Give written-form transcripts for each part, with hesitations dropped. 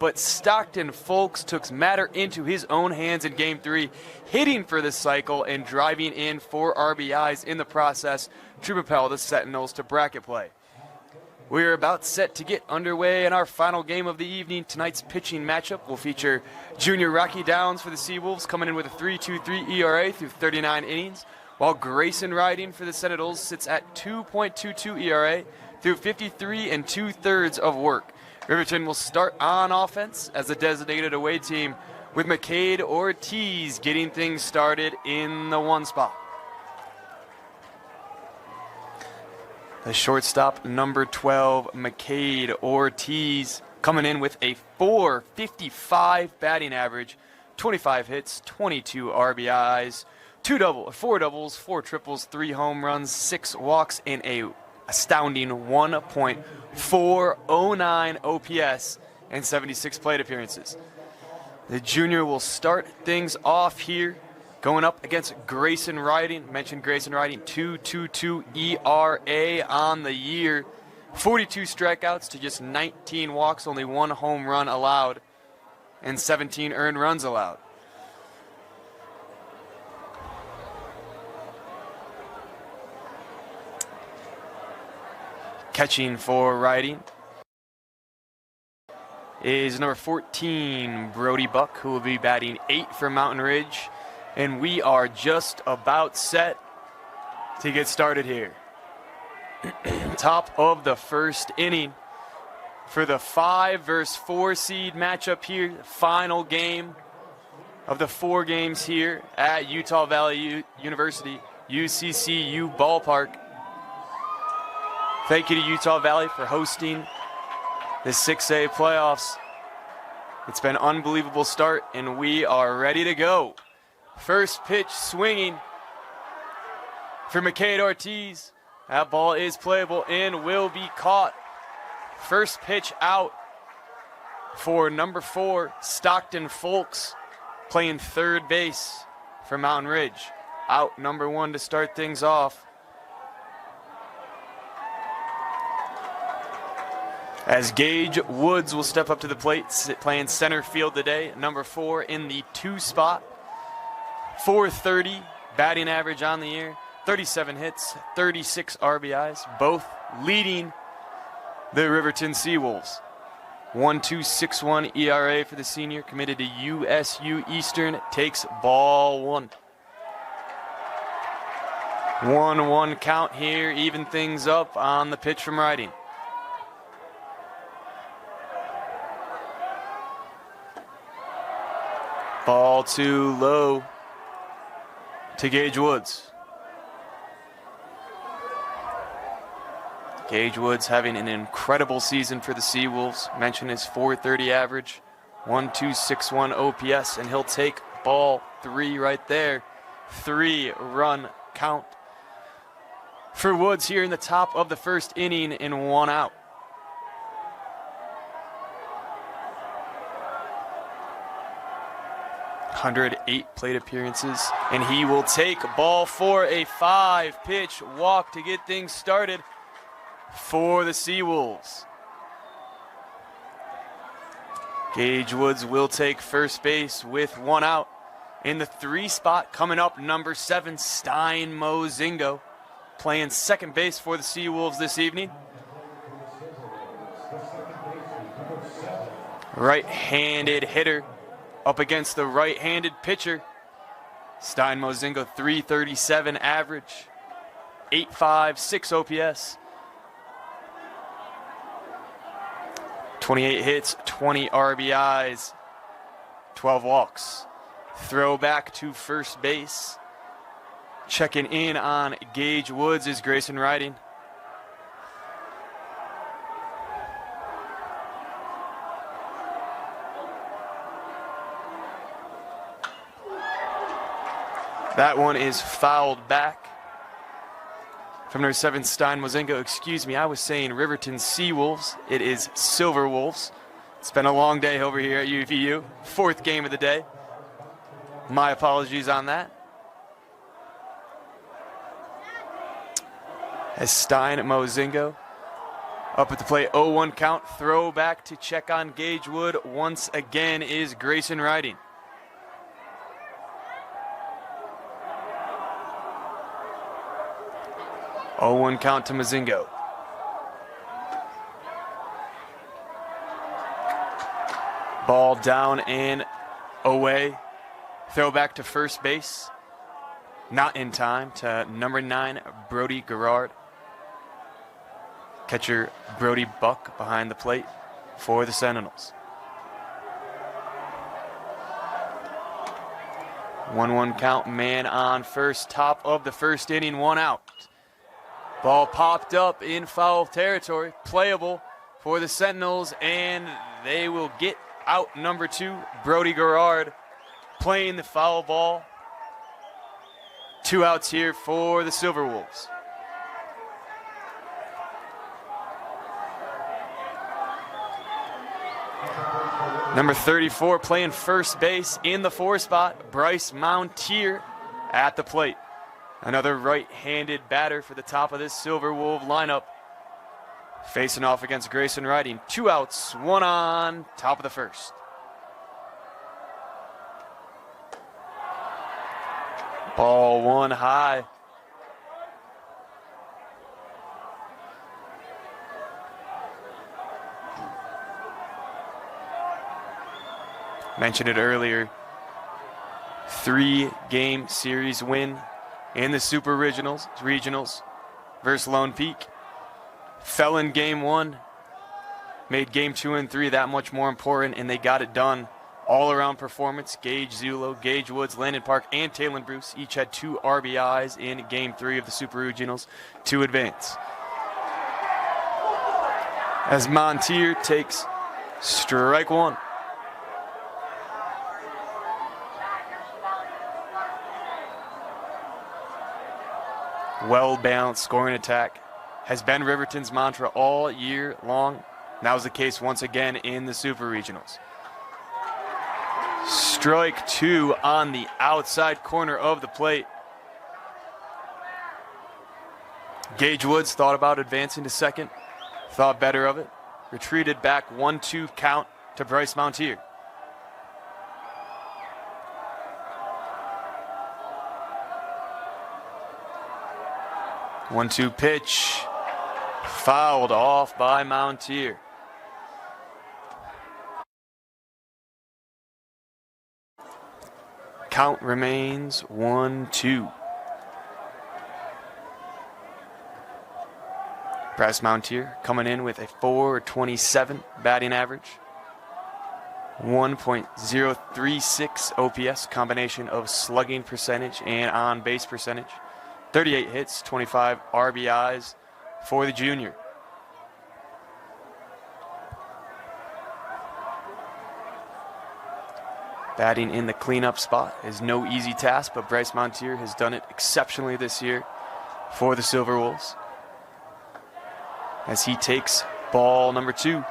but Stockton Folks took matter into his own hands in Game 3, hitting for the cycle and driving in 4 RBIs in the process to propel the Sentinels to bracket play. We are about set to get underway in our final game of the evening. Tonight's pitching matchup will feature junior Rocky Downs for the Seawolves, coming in with a 3.23 ERA through 39 innings, while Grayson riding for the Sentinels sits at 2.22 ERA through 53 2/3 of work. Riverton will start on offense as a designated away team, with McCade Ortiz getting things started in the 1 spot. The shortstop, number 12, McCade Ortiz, coming in with a .455 batting average, 25 hits, 22 RBIs, 4 doubles, 4 triples, 3 home runs, 6 walks, and a astounding 1.409 OPS and 76 plate appearances. The junior will start things off here, going up against Grayson Riding. Mentioned Grayson Riding, 2.22 ERA on the year, 42 strikeouts to just 19 walks, only 1 home run allowed, and 17 earned runs allowed. Catching for Riding is number 14, Brody Buck, who will be batting 8 for Mountain Ridge. And we are just about set to get started here. Top of the first inning for the 5 versus 4 seed matchup here. Final game of the 4 games here at Utah Valley University, UCCU Ballpark. Thank you to Utah Valley for hosting the 6A playoffs. It's been an unbelievable start, and we are ready to go. First pitch swinging for McCade Ortiz. That ball is playable and will be caught. First pitch out for number 4, Stockton Folks, playing third base for Mountain Ridge. Out number 1 to start things off. As Gage Woods will step up to the plate, playing center field today, number 4 in the 2 spot. .430 batting average on the year, 37 hits, 36 RBIs, both leading the Riverton Seawolves. 1.261 ERA for the senior, committed to USU Eastern, takes ball 1. 1-1 count here, even things up on the pitch from Riding. Ball too low to Gage Woods. Gage Woods having an incredible season for the Seawolves. Mentioned his .430 average, 1.261 OPS, and he'll take ball 3 right there. 3-run count for Woods here in the top of the first inning in 1 out. 108 plate appearances, and he will take ball for a 5-pitch walk to get things started for the Seawolves. Gage Woods will take first base with 1 out. In the 3 spot, coming up, number 7, Stein Mozingo, playing second base for the Seawolves this evening. Right-handed hitter up against the right-handed pitcher. Stein Mozingo, .337 average, 8.56 OPS. 28 hits, 20 RBIs, 12 walks. Throw back to first base. Checking in on Gage Woods is Grayson Riding. That one is fouled back from number 7, Stein Mozingo. Excuse me, I was saying Riverton Seawolves. It is Silver Wolves. It's been a long day over here at UVU. 4th game of the day. My apologies on that. As Stein Mozingo Up at the plate, 0-1 count. Throw back to check on Gage Wood once again is Grayson Riding. Oh, 1 count to Mazingo. Ball down and away. Throw back to first base. Not in time to number 9, Brody Garrard. Catcher Brody Buck behind the plate for the Sentinels. 1-1 count, man on first, top of the first inning, 1 out. Ball popped up in foul territory, playable for the Sentinels, and they will get out number 2, Brody Garrard, playing the foul ball. 2 outs here for the Silver Wolves. Number 34 playing first base in the 4 spot, Bryce Mountier at the plate. Another right-handed batter for the top of this Silver Wolf lineup. Facing off against Grayson Riding. 2 outs, 1 on, top of the first. Ball 1 high. Mentioned it earlier. 3-game series win in the Super Regionals versus Lone Peak. Fell in game 1. Made game 2 and 3 that much more important, and they got it done. All-around performance. Gage Zulo, Gage Woods, Landon Park, and Taylor Bruce each had 2 RBIs in game 3 of the Super Regionals to advance. As Montier takes strike 1. Well-balanced scoring attack has been Riverton's mantra all year long. And that was the case once again in the Super Regionals. Strike 2 on the outside corner of the plate. Gage Woods thought about advancing to second, thought better of it, retreated back 1-2 count to Bryce Mountier. One-two pitch, fouled off by Mountier. Count remains 1-2. Bryce Mountier coming in with a .427 batting average, 1.036 OPS, combination of slugging percentage and on-base percentage. 38 hits, 25 RBIs for the junior. Batting in the cleanup spot is no easy task, but Bryce Mountier has done it exceptionally this year for the Silver Wolves. As he takes ball number 2.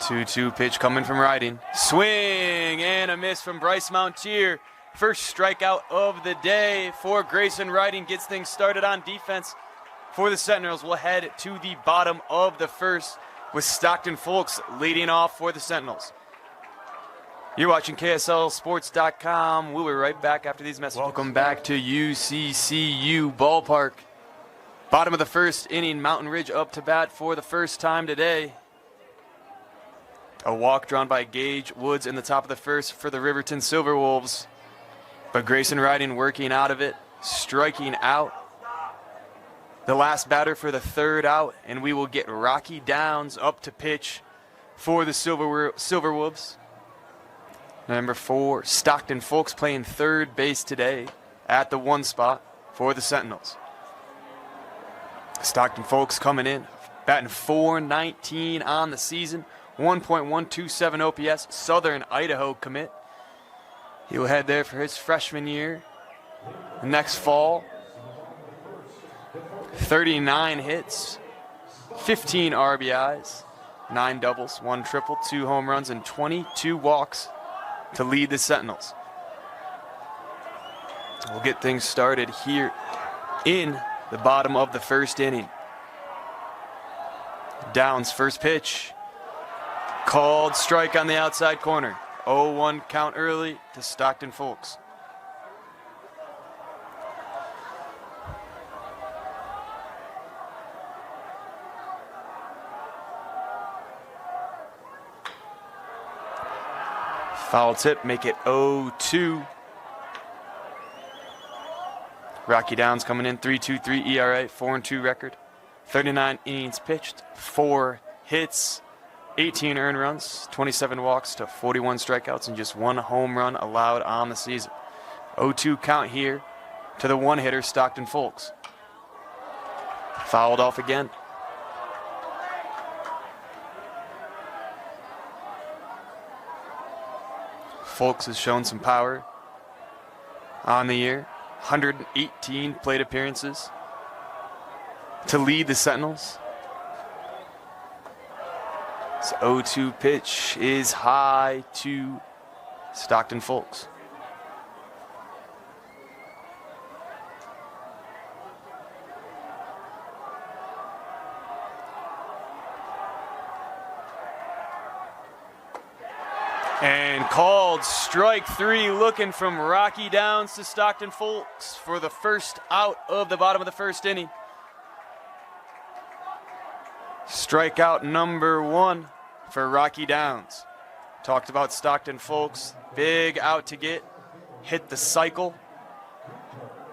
2-2 pitch coming from Riding. Swing and a miss from Bryce Mountier. First strikeout of the day for Grayson Riding. Gets things started on defense for the Sentinels. We'll head to the bottom of the first with Stockton Folks leading off for the Sentinels. You're watching KSLSports.com. We'll be right back after these messages. Welcome back to UCCU Ballpark. Bottom of the first inning, Mountain Ridge up to bat for the first time today. A walk drawn by Gage Woods in the top of the first for the Riverton Silver Wolves. But Grayson Riding working out of it, striking out. The last batter for the 3rd out, and we will get Rocky Downs up to pitch for the Silver Wolves. Number 4, Stockton Folks playing 3rd base today at the 1 spot for the Sentinels. Stockton Folks coming in, batting .419 on the season. 1.127 OPS, Southern Idaho commit. He will head there for his freshman year Next fall, 39 hits, 15 RBIs, 9 doubles, 1 triple, 2 home runs, and 22 walks to lead the Sentinels. We'll get things started here in the bottom of the first inning. Downs, first pitch. Called strike on the outside corner. 0-1 count early to Stockton Folks. Foul tip, make it 0-2. Rocky Downs coming in, 3.23 ERA, 4-2 record. 39 innings pitched, 4 hits, 18 earned runs, 27 walks to 41 strikeouts, and just 1 home run allowed on the season. 0-2 count here to the one-hitter, Stockton Folks. Fouled off again. Folks has shown some power on the year. 118 plate appearances to lead the Sentinels. This 0-2 pitch is high to Stockton Folks. And called strike 3, looking from Rocky Downs to Stockton Folks for the first out of the bottom of the first inning. Strikeout number 1 for Rocky Downs. Talked about Stockton Folks, big out to get, hit the cycle.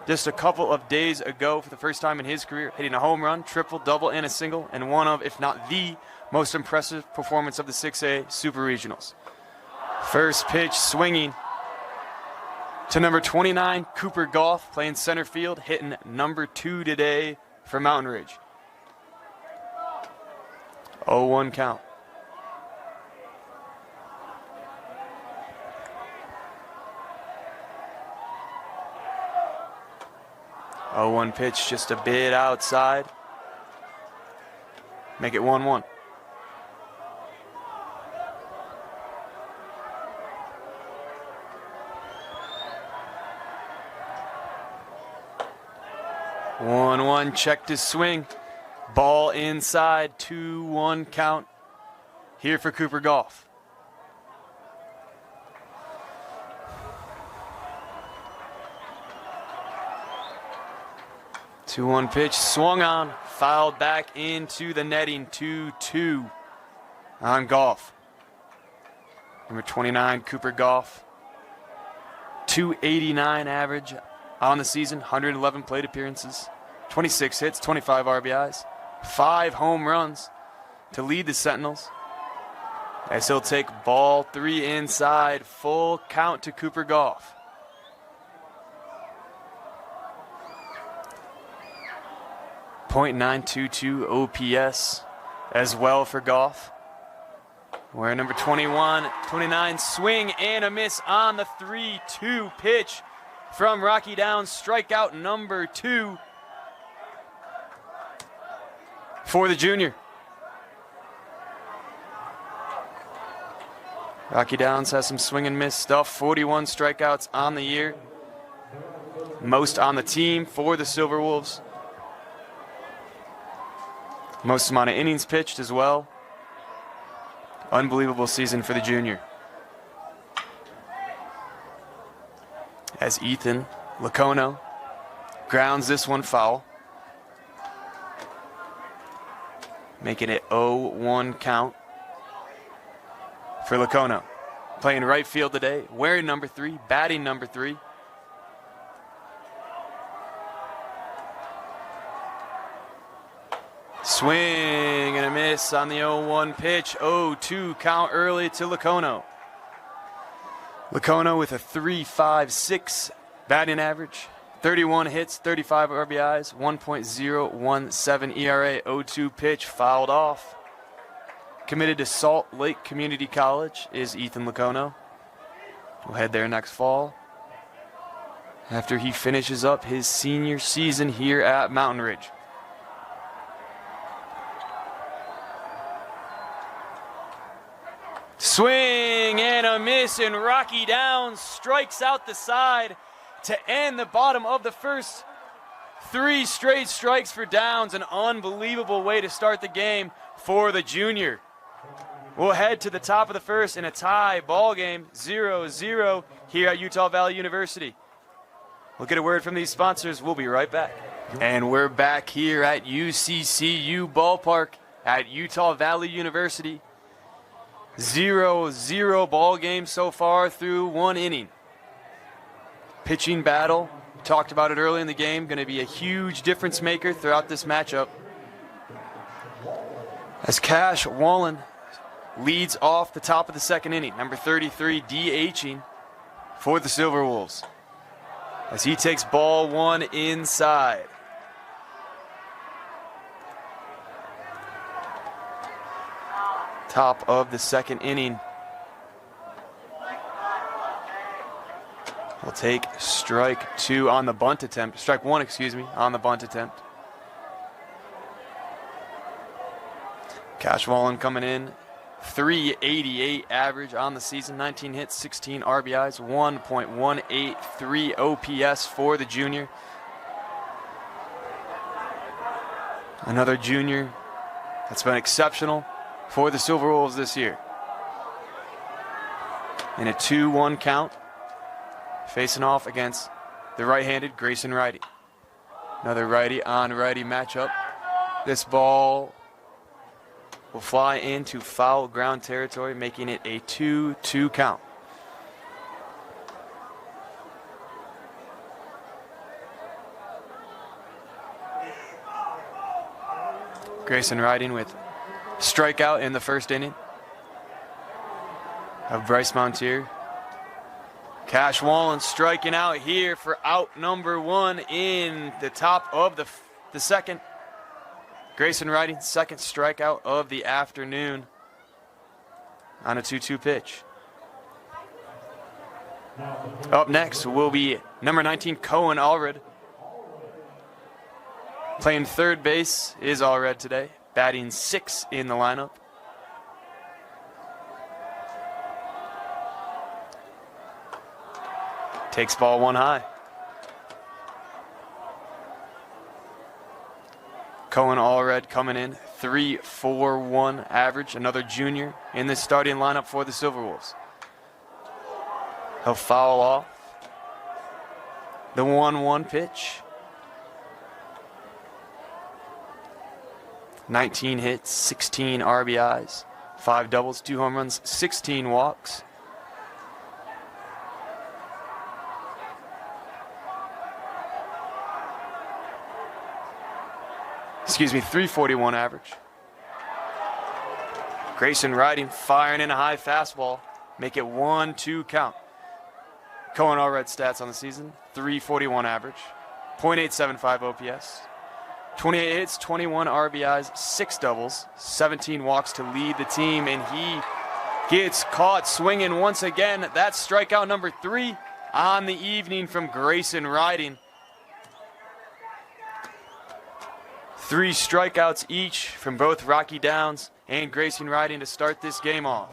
Just a couple of days ago, for the first time in his career, hitting a home run, triple, double, and a single, and one of, if not the most impressive performance of the 6A Super Regionals. First pitch swinging to number 29, Cooper Goff, playing center field, hitting number 2 today for Mountain Ridge. 0-1 count. Oh, 1 pitch, just a bit outside. Make it 1-1. One, checked his swing. Ball inside, 2-1 count here for Cooper Goff. Two 2-1 pitch, swung on, fouled back into the netting, 2-2 on Goff. Number 29, Cooper Goff. 289 average on the season, 111 plate appearances, 26 hits, 25 RBIs, 5 home runs to lead the Sentinels. As he'll take ball 3 inside, full count to Cooper Goff. .922 OPS as well for Goff. Where number 29 swing and a miss on the 3-2 pitch from Rocky Downs. Strikeout number 2 for the junior. Rocky Downs has some swing and miss stuff. 41 strikeouts on the year. Most on the team for the Silver Wolves. Most amount of innings pitched as well. Unbelievable season for the junior. As Ethan Lacono grounds this one foul, making it 0-1 count for Lacono. Playing right field today, wearing number 3, batting number 3. Swing and a miss on the 0-1 pitch. 0-2 count early to Lacono. Lacono with a 3.56 batting average, 31 hits, 35 RBIs, 1.017 ERA. 0-2 pitch fouled off. Committed to Salt Lake Community College is Ethan Lacono. We'll head there next fall. after he finishes up his senior season here at Mountain Ridge. Swing and a miss, and Rocky Downs strikes out the side to end the bottom of the first. 3 straight strikes for Downs, an unbelievable way to start the game for the junior. We'll head to the top of the first in a tie ball game, 0-0 here at Utah Valley University. We'll get a word from these sponsors. We'll be right back. And we're back here at UCCU Ballpark at Utah Valley University. 0-0 ball game so far through 1 inning. Pitching battle, talked about it early in the game, going to be a huge difference maker throughout this matchup. As Cash Wallen leads off the top of the second inning, number 33 DHing for the Silver Wolves, as he takes ball 1 inside. Top of the second inning. We'll take strike 2 on the bunt attempt. Strike 1, excuse me, on the bunt attempt. Cash Wallen coming in, 388 average on the season, 19 hits, 16 RBIs, 1.183 OPS for the junior. Another junior that's been exceptional for the Silver Wolves this year. In a 2-1 count, facing off against the right-handed Grayson righty. Another righty on righty matchup. This ball will fly into foul ground territory, making it a 2-2 count. Grayson riding with strikeout in the first inning of Bryce Montier. Cash Wallen striking out here for out number 1 in the top of the second. Grayson riding, second strikeout of the afternoon on a 2-2 pitch. Up next will be number 19, Cohen Allred. Playing third base is Allred today, batting 6th in the lineup. Takes ball 1 high. Cohen Allred coming in, 3.41 average, another junior in the starting lineup for the Silver Wolves. He'll foul off the 1-1 pitch. 19 hits, 16 RBIs, 5 doubles, 2 home runs, 16 walks. Excuse me, 341 average. Grayson riding, firing in a high fastball. Make it 1-2 count. Cohen Allred stats on the season, 341 average, .875 OPS, 28 hits, 21 RBIs, 6 doubles, 17 walks to lead the team, and he gets caught swinging once again. That's strikeout number 3 on the evening from Grayson riding. 3 strikeouts each from both Rocky Downs and Grayson riding to start this game off.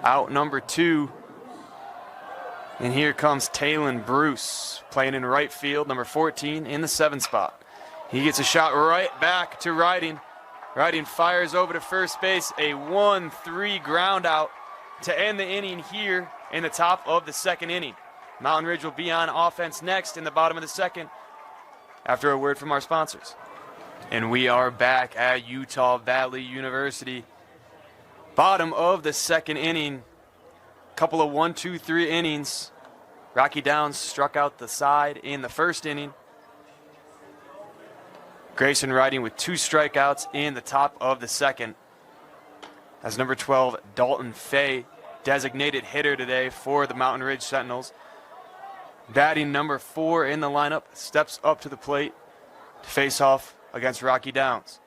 Out number 2. And here comes Talon Bruce playing in right field, number 14 in the 7 spot. He gets a shot right back to riding. Riding fires over to first base, a 1-3 ground out to end the inning here in the top of the second inning. Mountain Ridge will be on offense next in the bottom of the second after a word from our sponsors. And we are back at Utah Valley University. Bottom of the second inning. Couple of 1-2-3 innings. Rocky Downs struck out the side in the first inning. Grayson riding with 2 strikeouts in the top of the second. As number 12, Dalton Fay, designated hitter today for the Mountain Ridge Sentinels. Batting number 4 in the lineup, steps up to the plate to face off against Rocky Downs.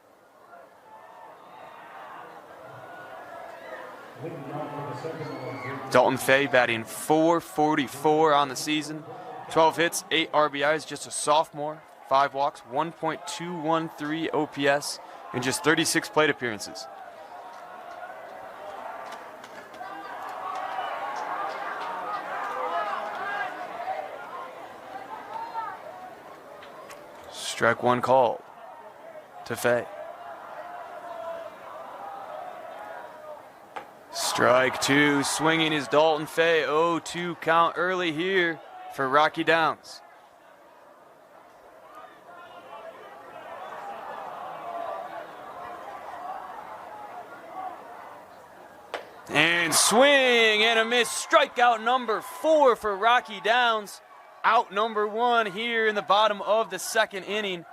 Dalton Fay batting .444 on the season. 12 hits, 8 RBIs, just a sophomore. 5 walks, 1.213 OPS, and just 36 plate appearances. Strike one called to Fay. Strike two, swinging is Dalton Fay. 0-2 count early here for Rocky Downs. And swing and a miss. Strikeout number 4 for Rocky Downs. Out number 1 here in the bottom of the second inning.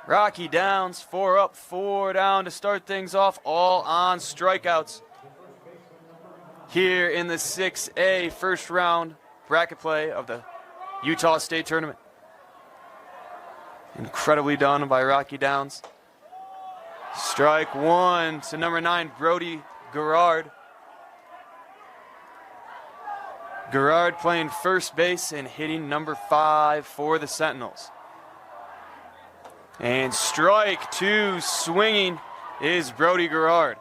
Rocky Downs 4 up, 4 down to start things off, all on strikeouts. Here in the 6A first round bracket play of the Utah State Tournament. Incredibly done by Rocky Downs. Strike one to number 9, Brody Gerard. Gerard playing first base and hitting number 5 for the Sentinels. And strike two, swinging is Brody Gerard.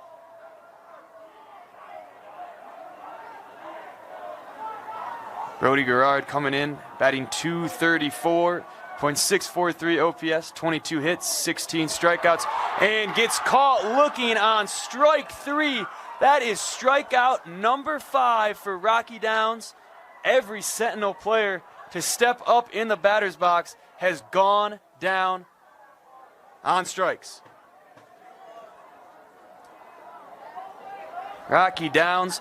Brody Gerard coming in, batting .234, .643 OPS, 22 hits, 16 strikeouts, and gets caught looking on strike 3. That is strikeout number 5 for Rocky Downs. Every Sentinel player to step up in the batter's box has gone down on strikes. Rocky Downs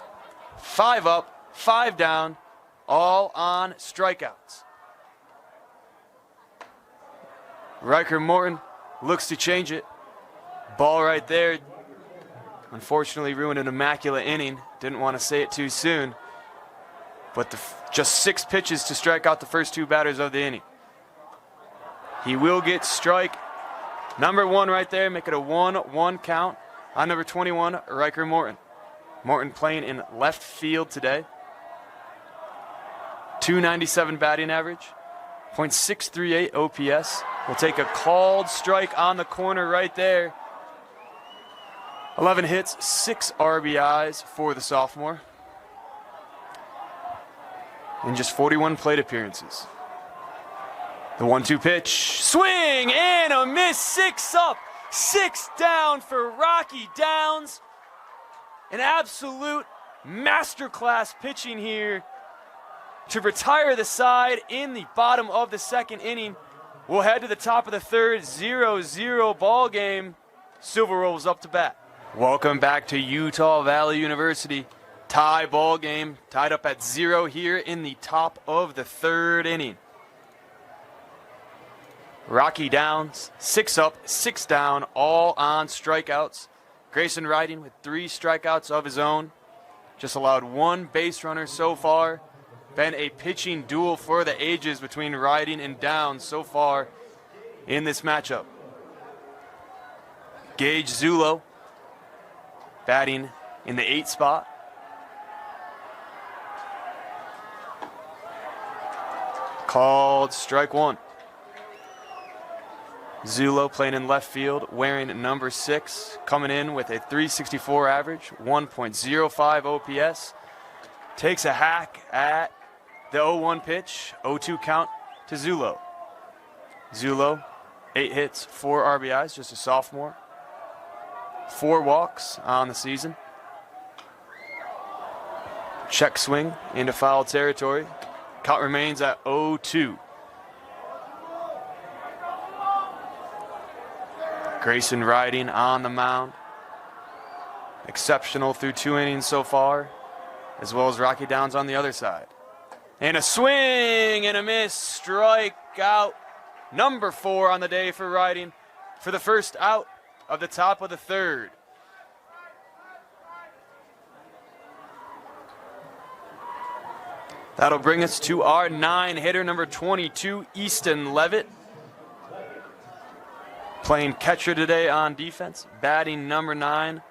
5 up, 5 down, all on strikeouts. Riker Morton looks to change it. Ball right there. Unfortunately ruined an immaculate inning. Didn't want to say it too soon. But just 6 pitches to strike out the first 2 batters of the inning. He will get strike number 1 right there. Make it a 1-1 count on number 21, Riker Morton. Morton playing in left field today. .297 batting average, .638 OPS. We'll take a called strike on the corner right there. 11 hits, 6 RBIs for the sophomore. In just 41 plate appearances. The 1-2 pitch, swing and a miss. 6 up, 6 down for Rocky Downs. An absolute masterclass pitching here to retire the side in the bottom of the second inning. We'll head to the top of the third, 0-0 ball game. Silver rolls up to bat. Welcome back to Utah Valley University. Tie ball game, tied up at 0 here in the top of the third inning. Rocky Downs, 6 up, 6 down, all on strikeouts. Grayson riding with 3 strikeouts of his own. Just allowed 1 base runner so far. Been a pitching duel for the ages between Riding and Downs so far in this matchup. Gage Zulo batting in the 8 spot. Called strike 1. Zulo playing in left field, wearing number 6, coming in with a .364 average, 1.05 OPS. Takes a hack at the 0-1 pitch, 0-2 count to Zulo. Zulo, 8 hits, 4 RBIs, just a sophomore. 4 walks on the season. Check swing into foul territory. Count remains at 0-2. Grayson riding on the mound. Exceptional through 2 innings so far, as well as Rocky Downs on the other side. And a swing and a miss. Strikeout number 4 on the day for Riding for the first out of the top of the third. That'll bring us to our 9-hitter, number 22, Easton Levitt. Playing catcher today on defense, batting number 9.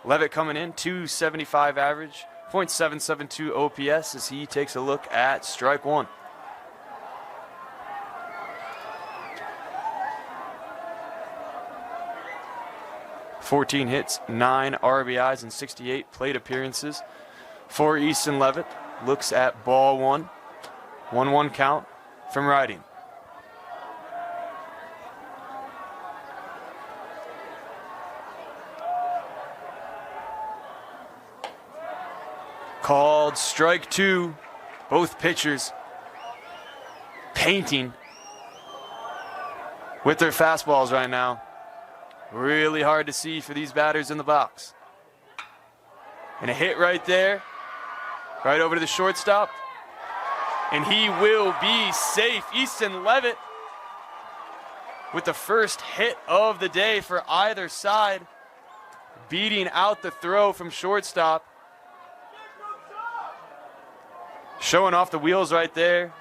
Levitt coming in, .275 average, .772 OPS as he takes a look at strike one. "14 hits, 9 RBIs, and 68 plate appearances for Easton Levitt. Looks at ball one. 1-1 count from Riding. Called strike two. Both pitchers painting with their fastballs right now. Really hard to see for these batters in the box. And a hit right there, right over to the shortstop. And he will be safe. Easton Levitt with the first hit of the day for either side, beating out the throw from shortstop. Showing off the wheels right there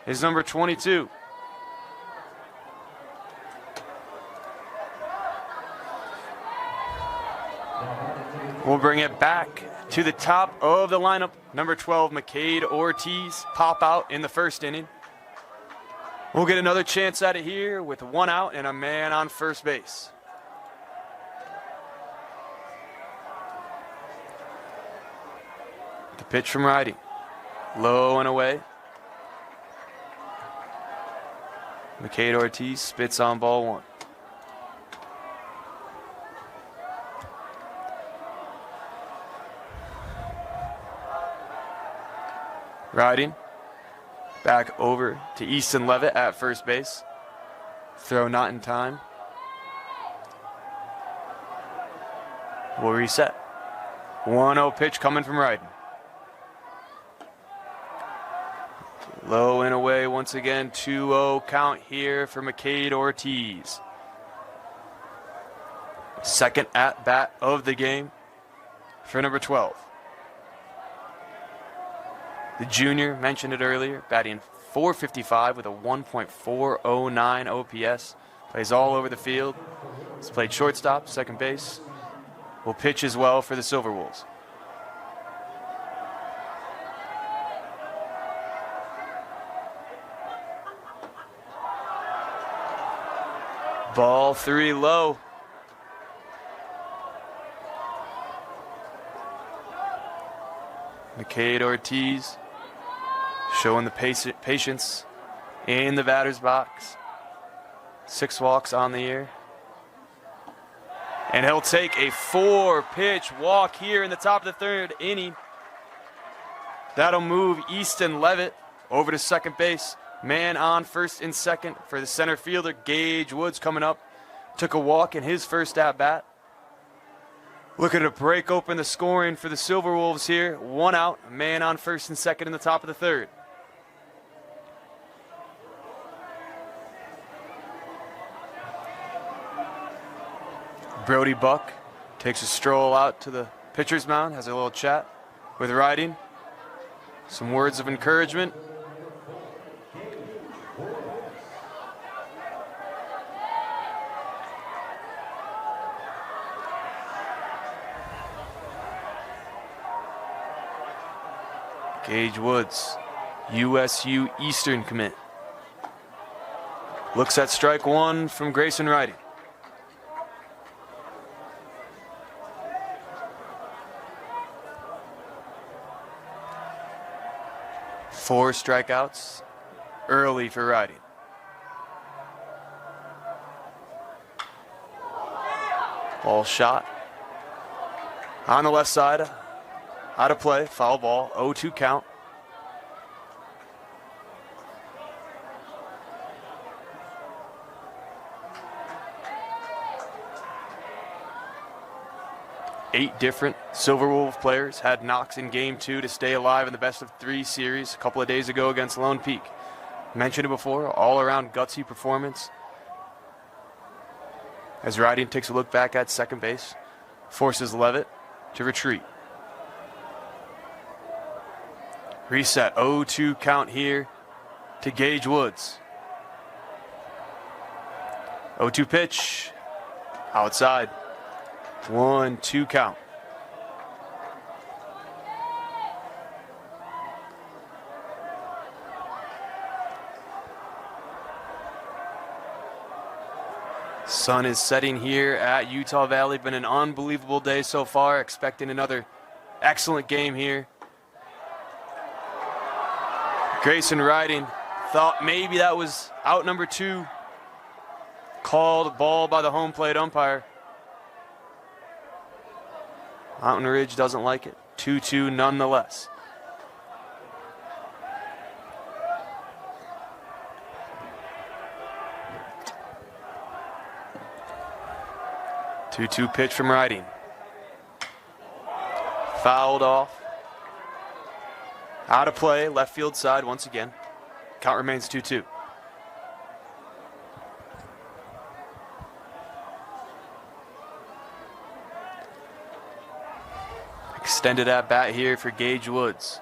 is number 22. We'll bring it back to the top of the lineup. Number 12, McCade Ortiz, pop out in the first inning. We'll get another chance at it here with 1 out and a man on first base. The pitch from Riding. Low and away. McCade Ortiz spits on ball one. Riding back over to Easton Levitt at first base. Throw not in time. We'll reset. 1-0 pitch coming from Riding. Low and away once again. 2-0 count here for McCade Ortiz. Second at bat of the game for number 12. The junior, mentioned it earlier, batting .455 with a 1.409 OPS. Plays all over the field. He's played shortstop, second base. Will pitch as well for the Silver Wolves. Ball 3 low. McCade Ortiz showing the patience in the batter's box. 6 walks on the year. And he'll take a 4-pitch walk here in the top of the third inning. That'll move Easton Levitt over to second base. Man on first and second for the center fielder. Gage Woods coming up. Took a walk in his first at-bat. Looking to break open the scoring for the Silver Wolves here. 1 out, a man on first and second in the top of the third. Brody Buck takes a stroll out to the pitcher's mound, has a little chat with Riding. Some words of encouragement. Gage Woods, USU Eastern commit. Looks at strike one from Grayson Riding. Four strikeouts early for Riding. Ball shot on the left side. Out of play, foul ball, 0-2 count. Eight different Silver Wolf players had knocks in game 2 to stay alive in the best-of-3 series a couple of days ago against Lone Peak. Mentioned it before, all-around gutsy performance. As Riding takes a look back at second base, forces Levitt to retreat. Reset, 0-2 count here to Gage Woods. 0-2 pitch, outside. 1-2 count. Sun is setting here at Utah Valley. Been an unbelievable day so far. Expecting another excellent game here. Grayson riding. Thought maybe that was out number 2. Called ball by the home plate umpire. Mountain Ridge doesn't like it. 2-2 nonetheless. Two-two pitch from Riding. Fouled off. Out of play, left field side once again. Count remains 2-2. Extended at bat here for Gage Woods.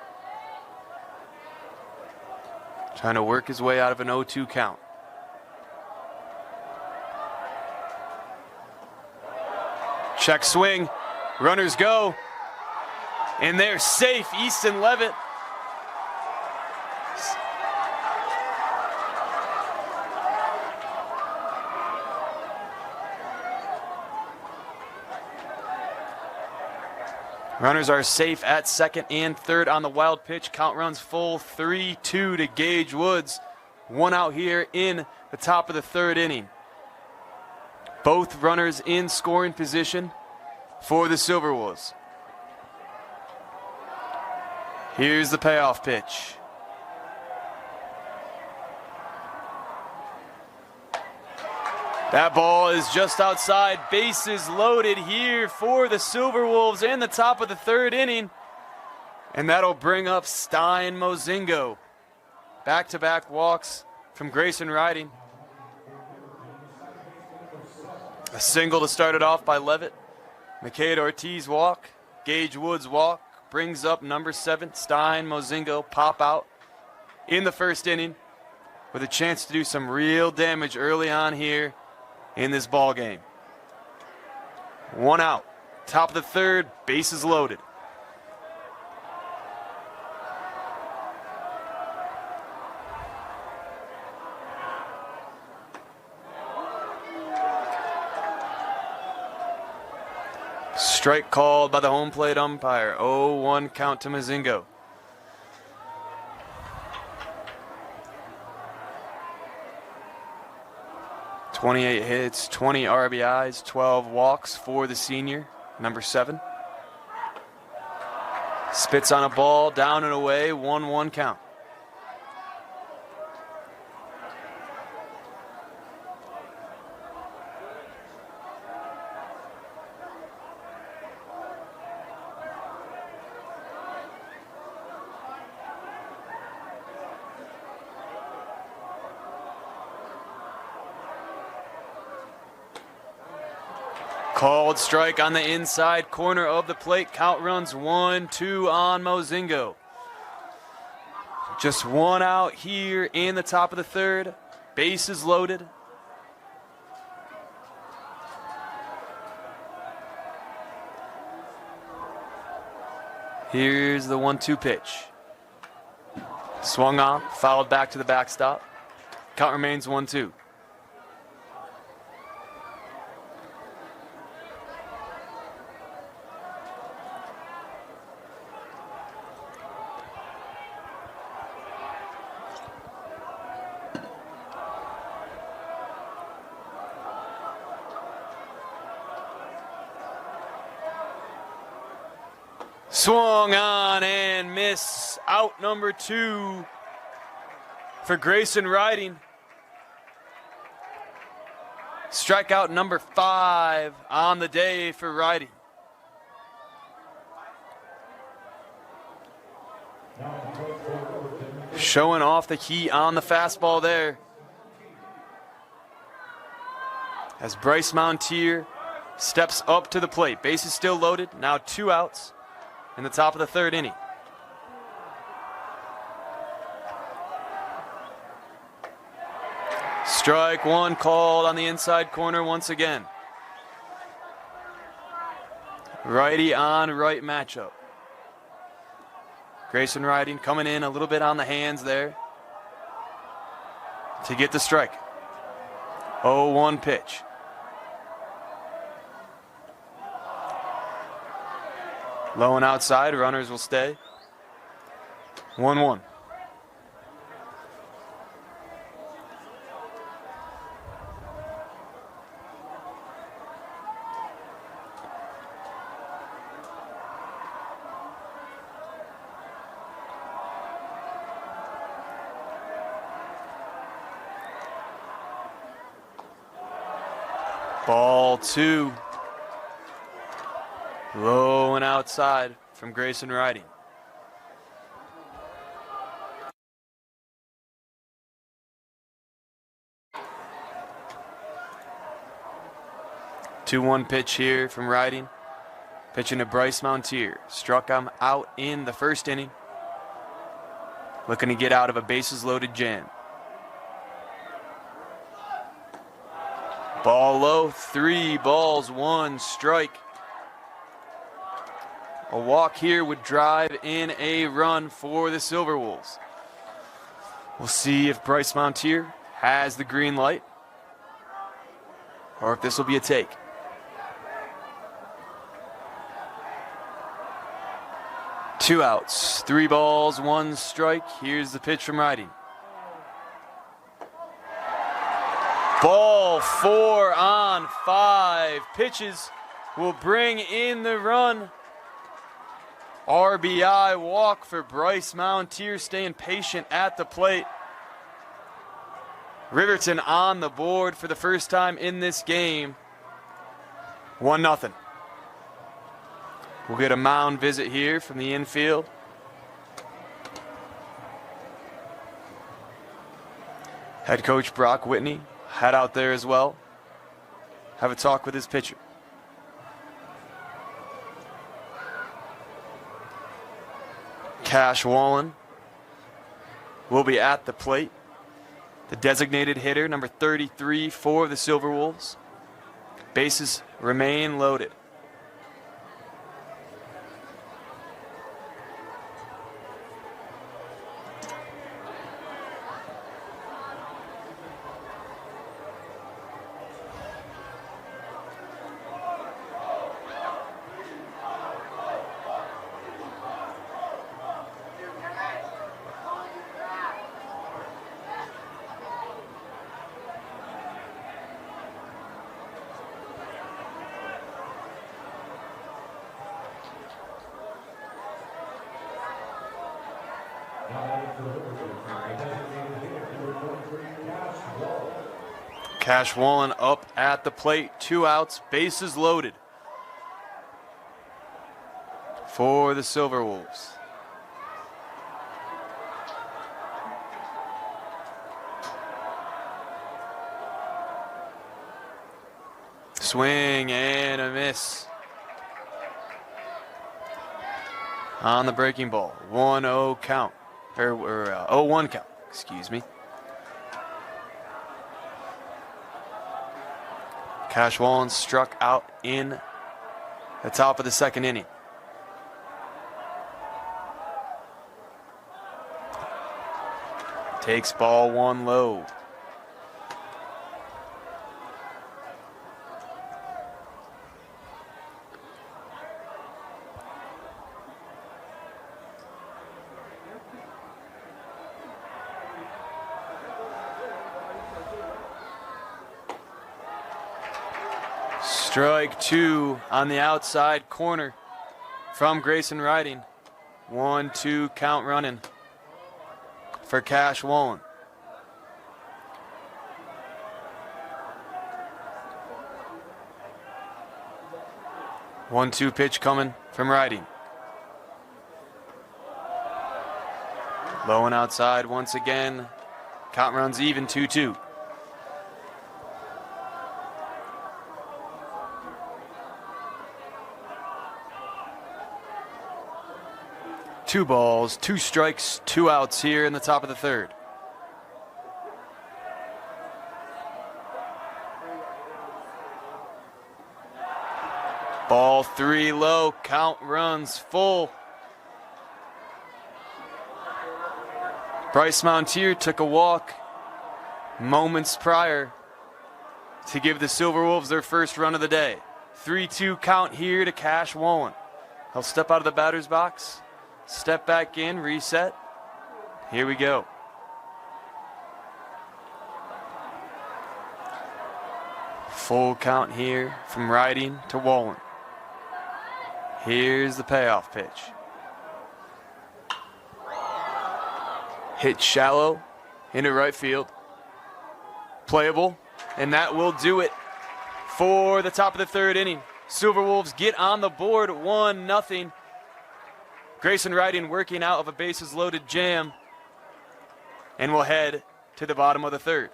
Trying to work his way out of an 0-2 count. Check swing, runners go, and they're safe. Easton Levitt. Runners are safe at second and third on the wild pitch. Count runs full, 3-2 to Gage Woods. One out here in the top of the third inning. Both runners in scoring position for the Silverwolves. Here's the payoff pitch. That ball is just outside. Bases loaded here for the Silverwolves in the top of the third inning. And that'll bring up Stein Mozingo. Back-to-back walks from Grayson Riding. A single to start it off by Levitt. McCade Ortiz walk. Gage Woods walk. Brings up number 7, Stein Mozingo. Pop out in the first inning with a chance to do some real damage early on here in this ball game. One out. Top of the third. Bases loaded. Strike called by the home plate umpire. 0-1 count to Mozingo. "28 hits, 20 RBIs, 12 walks for the senior, number 7. Spits on a ball, down and away, 1-1 count. Called strike on the inside corner of the plate. Count runs 1-2 on Mozingo. Just one out here in the top of the third. Bases loaded. Here's the 1-2 pitch. Swung on, fouled back to the backstop. Count remains 1-2. Swung on and miss. Out number 2 for Grayson Riding. Strikeout number 5 on the day for Riding. Showing off the heat on the fastball there. As Bryce Montier steps up to the plate. Bases still loaded. Now 2 outs in the top of the third inning. Strike 1 called on the inside corner once again. Righty on right matchup. Grayson Riding coming in a little bit on the hands there to get the strike. 0-1 pitch. Low and outside, runners will stay. 1-1. Ball 2. Low and outside from Grayson riding. Two-one pitch here from riding. Pitching to Bryce Mountier. Struck him out in the first inning. Looking to get out of a bases loaded jam. Ball low, 3 balls, 1 strike. A walk here would drive in a run for the Silverwolves. We'll see if Bryce Mountier has the green light or if this will be a take. Two outs, 3 balls, 1 strike. Here's the pitch from riding. Ball 4 on 5 pitches will bring in the run. RBI walk for Bryce Mountier, staying patient at the plate. Riverton on the board for the first time in this game. 1-0. We'll get a mound visit here from the infield. Head coach Brock Whitney head out there as well. Have a talk with his pitcher. Cash Wallen will be at the plate. The designated hitter, number 33 for the Silverwolves. Bases remain loaded. Cash Wallen up at the plate, 2 outs, bases loaded for the Silverwolves. Swing and a miss on the breaking ball. 1-0 count, or 0-1 count, excuse me. Cash Wallen struck out in the top of the second inning. Takes ball 1 low. Strike 2 on the outside corner from Grayson riding. 1-2 count running for Cash Wallen. One-two pitch coming from riding. Low and outside once again. Count runs even, 2-2. Two balls, 2 strikes, 2 outs here in the top of the third. Ball 3 low, count runs full. Bryce Mountier took a walk moments prior to give the Silverwolves their first run of the day. 3-2 count here to Cash Wallen. He'll step out of the batter's box, step back in, reset. Here we go. Full count here from Riding to Wallen. Here's the payoff pitch. Hit shallow into right field. Playable, and that will do it for the top of the third inning. Silverwolves get on the board 1-0. Grayson Riding working out of a bases loaded jam, and we'll head to the bottom of the third.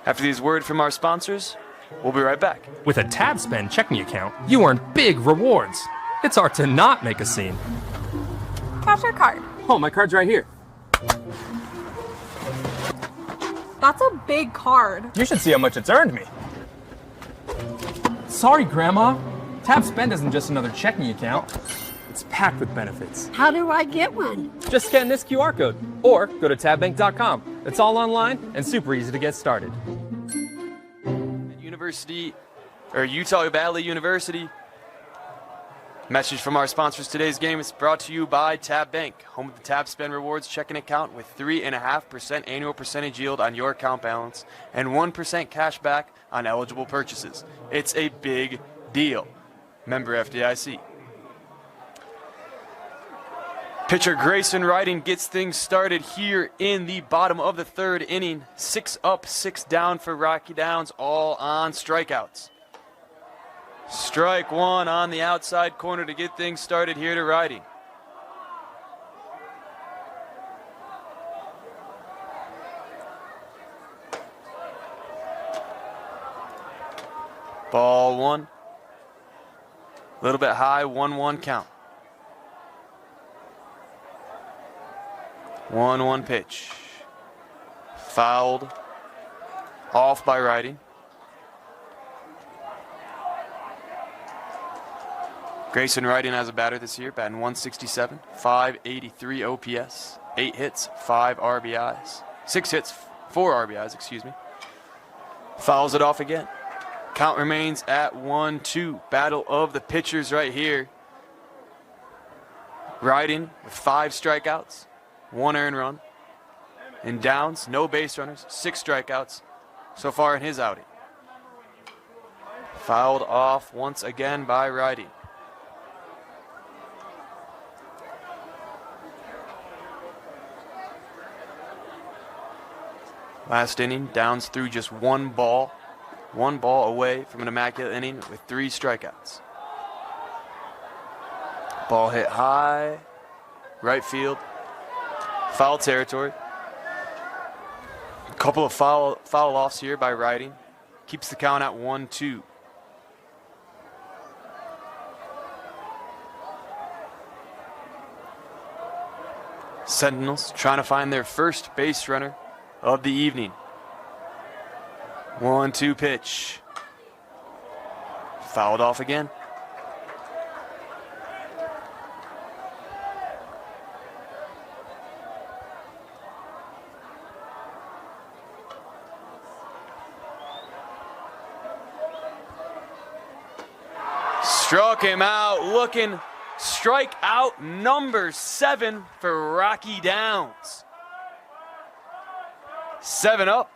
After these words from our sponsors, we'll be right back. With a TabSpend checking account, you earn big rewards. It's hard to not make a scene. Cash or card? Oh, my card's right here. That's a big card. You should see how much it's earned me. Sorry, Grandma. TabSpend isn't just another checking account. It's packed with benefits. How do I get one? Just scan this QR code or go to tabbank.com. It's all online and super easy to get started. Utah Valley University. Message from our sponsors. Today's game is brought to you by Tab Bank, home of the TabSpend Rewards checking account with 3.5% annual percentage yield on your account balance and 1% cash back on eligible purchases. It's a big deal. Member FDIC. Pitcher Grayson Riding gets things started here in the bottom of the third inning. 6 up, 6 down for Rocky Downs, all on strikeouts. Strike one on the outside corner to get things started here to Riding. Ball one. A little bit high, 1-1 count. 1-1 pitch. Fouled off by Riding. Grayson Riding as a batter this year, batting 167, 583 OPS, 8 hits, 5 RBIs. 6 hits, 4 RBIs, excuse me. Fouls it off again. Count remains at 1-2. Battle of the pitchers right here. Riding with 5 strikeouts, 1 earned run. And Downs, no base runners, 6 strikeouts so far in his outing. Fouled off once again by Riding. Last inning, Downs threw just 1 ball. 1 ball away from an immaculate inning with 3 strikeouts. Ball hit high, right field, foul territory. A couple of foul offs here by Riding. Keeps the count at 1-2. Sentinels trying to find their first base runner of the evening. 1-2 pitch. Fouled off again. Struck him out, looking strikeout number 7 for Rocky Downs. 7 up,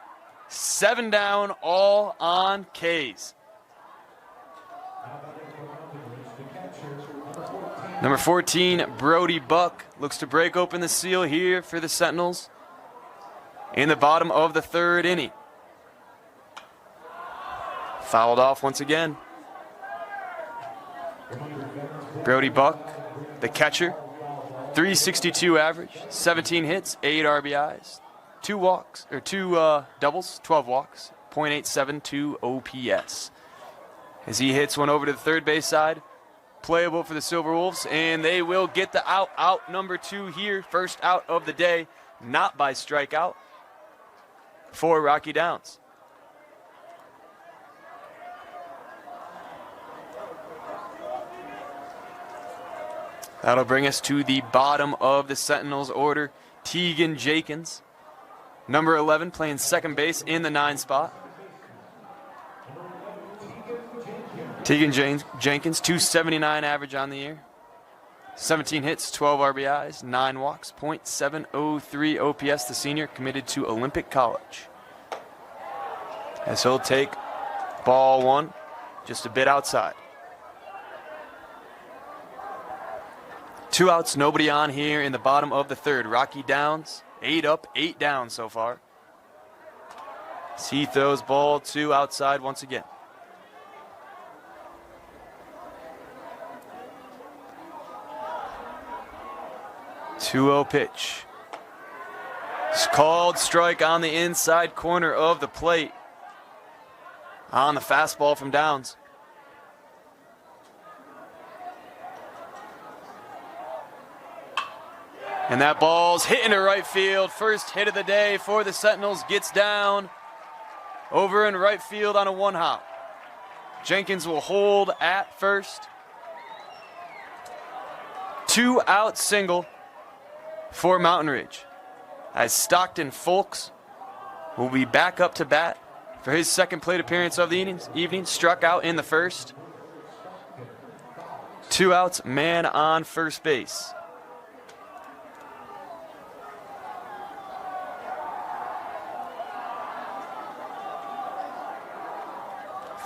7 down, all on K's. Number 14, Brody Buck, looks to break open the seal here for the Sentinels in the bottom of the third inning. Fouled off once again. Brody Buck, the catcher, 362 average, 17 hits, 8 RBIs, 2 walks, or 2 doubles, 12 walks, .872 OPS. As he hits one over to the third base side, playable for the Silverwolves, and they will get the out number 2 here, first out of the day, not by strikeout, for Rocky Downs. That'll bring us to the bottom of the Sentinels order. Tegan Jakins, number 11, playing second base in the 9 spot. Jenkins, 279 average on the year. 17 hits, 12 RBIs, 9 walks, .703 OPS. The senior committed to Olympic College. As he'll take ball 1, just a bit outside. 2 outs, nobody on here in the bottom of the 3rd. Rocky Downs, 8 up, 8 down so far. As he throws ball 2 outside once again. Two-0 pitch. It's called strike on the inside corner of the plate. On the fastball from Downs. And that ball's hit into right field. First hit of the day for the Sentinels. Gets down over in right field on a 1-hop. Jenkins will hold at first. 2-out single for Mountain Ridge, as Stockton Folks will be back up to bat for his second plate appearance of the evening. Struck out in the first. 2 outs, man on first base.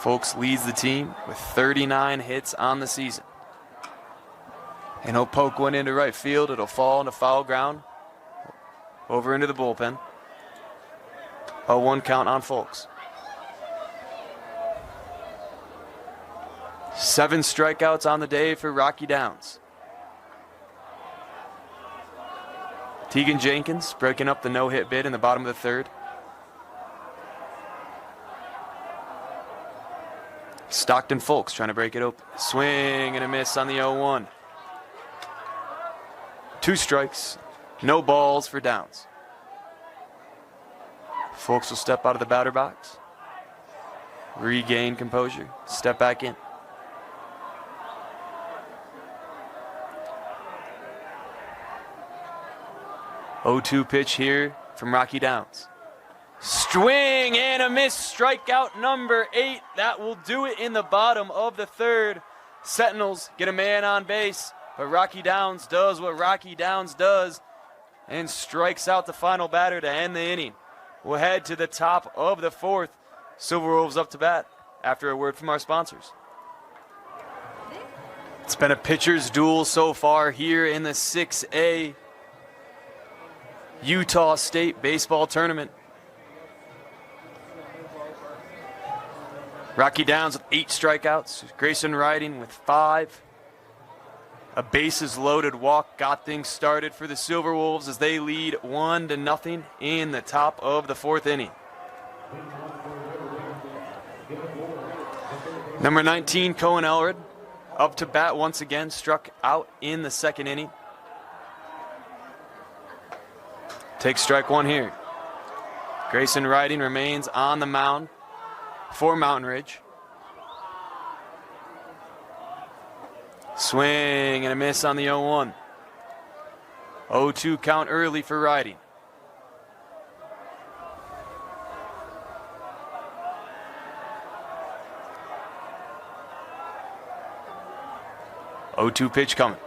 Folks leads the team with 39 hits on the season. And he'll poke one into right field. It'll fall into foul ground. Over into the bullpen. A 1 count on Folks. 7 strikeouts on the day for Rocky Downs. Tegan Jenkins breaking up the no-hit bid in the bottom of the 3rd. Stockton Folks trying to break it open. Swing and a miss on the 0-1. 2 strikes, no balls for Downs. Folks will step out of the batter box. Regain composure, step back in. Oh-2 pitch here from Rocky Downs. Swing and a miss, strikeout number 8. That will do it in the bottom of the 3rd. Sentinels get a man on base. But Rocky Downs does what Rocky Downs does and strikes out the final batter to end the inning. We'll head to the top of the 4th. Silver Wolves up to bat after a word from our sponsors. It's been a pitcher's duel so far here in the 6A Utah State Baseball Tournament. Rocky Downs with 8 strikeouts. Grayson riding with 5. A bases loaded walk got things started for the Silver Wolves as they lead 1-0 in the top of the 4th inning. Number 19, Cohen Elred, up to bat once again, struck out in the 2nd inning. Takes strike 1 here. Grayson Riding remains on the mound for Mountain Ridge. Swing and a miss on the 0-1. 0-2 count early for Riding. Oh, 2 pitch coming.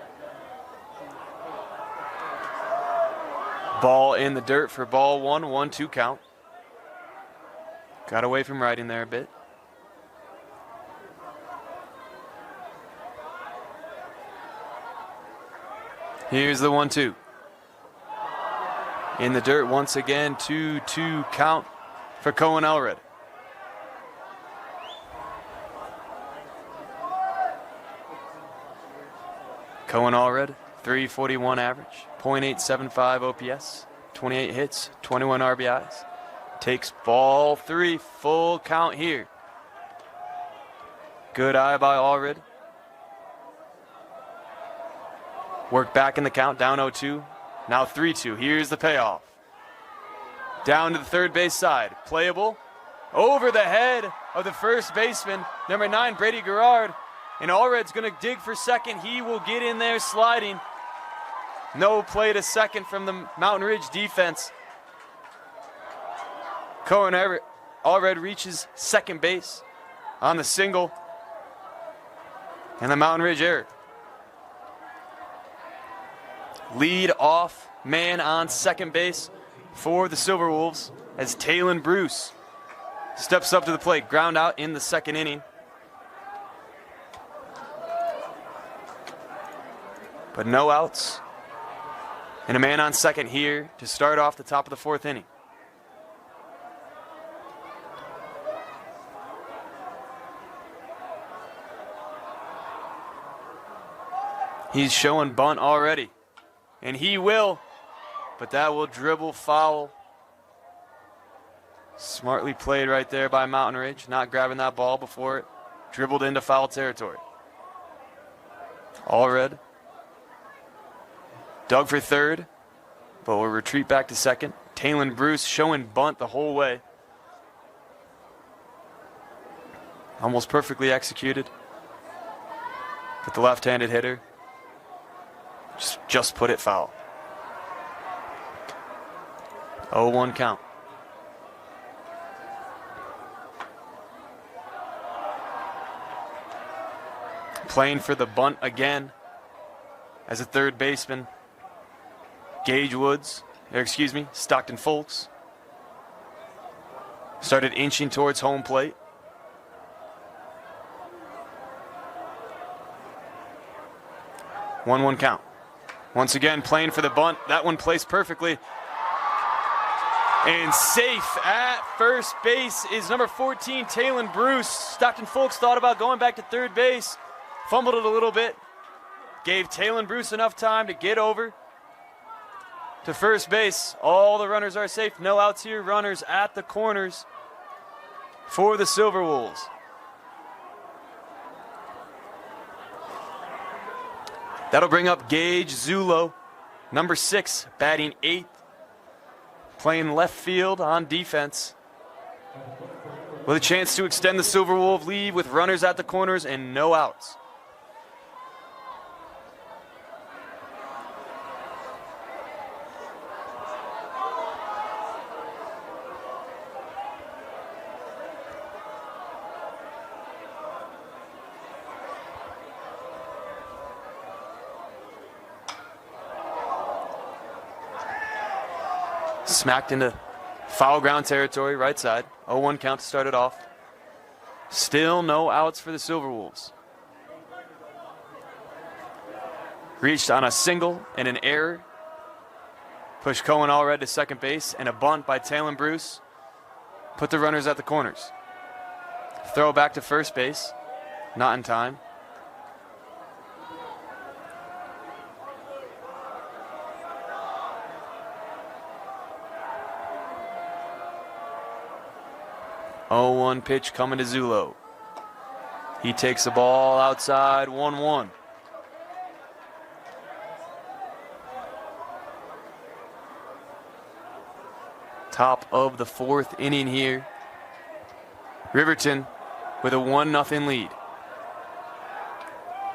Ball in the dirt for ball 1, 1-2 count. Got away from Riding there a bit. Here's the 1-2. In the dirt once again, 2-2 count for Cohen Elred. Cohen Elred, 341 average, .875 OPS, 28 hits, 21 RBIs. Takes ball 3, full count here. Good eye by Elred. Work back in the count, down 0-2. Now 3-2. Here's the payoff. Down to the 3rd base side. Playable. Over the head of the first baseman, number 9, Brady Garrard. And Allred's going to dig for second. He will get in there sliding. No play to second from the Mountain Ridge defense. Cohen Allred reaches second base on the single. And the Mountain Ridge error. Lead off man on second base for the Silverwolves as Taylon Bruce steps up to the plate. Ground out in the second inning. But no outs. And a man on second here to start off the top of the fourth inning. He's showing bunt already. And he will. But that will dribble foul. Smartly played right there by Mountain Ridge. Not grabbing that ball before it dribbled into foul territory. All red. Dug for third. But will retreat back to second. Taylon Bruce showing bunt the whole way. Almost perfectly executed. But the left-handed hitter just put it foul. 0-1 count. Playing for the bunt again as a third baseman. Stockton Folks. Started inching towards home plate. One count. Once again, playing for the bunt. That one placed perfectly. And safe at first base is number 14, Taylon Bruce. Stockton Folks thought about going back to third base. Fumbled it a little bit. Gave Taylon Bruce enough time to get over to first base. All the runners are safe. No outs here. Runners at the corners for the Silverwolves. That'll bring up Gage Zulo, number 6, batting 8th, playing left field on defense. With a chance to extend the Silverwolf lead with runners at the corners and no outs. Smacked into foul ground territory, right side. 0-1 count to start it off. Still no outs for the Silverwolves. Reached on a single and an error. Pushed Cohen Allred to second base, and a bunt by Taylon Bruce put the runners at the corners. Throw back to first base, not in time. Oh, 1 pitch coming to Zulo. He takes the ball outside, 1-1. Top of the fourth inning here. Riverton with a 1-0 lead.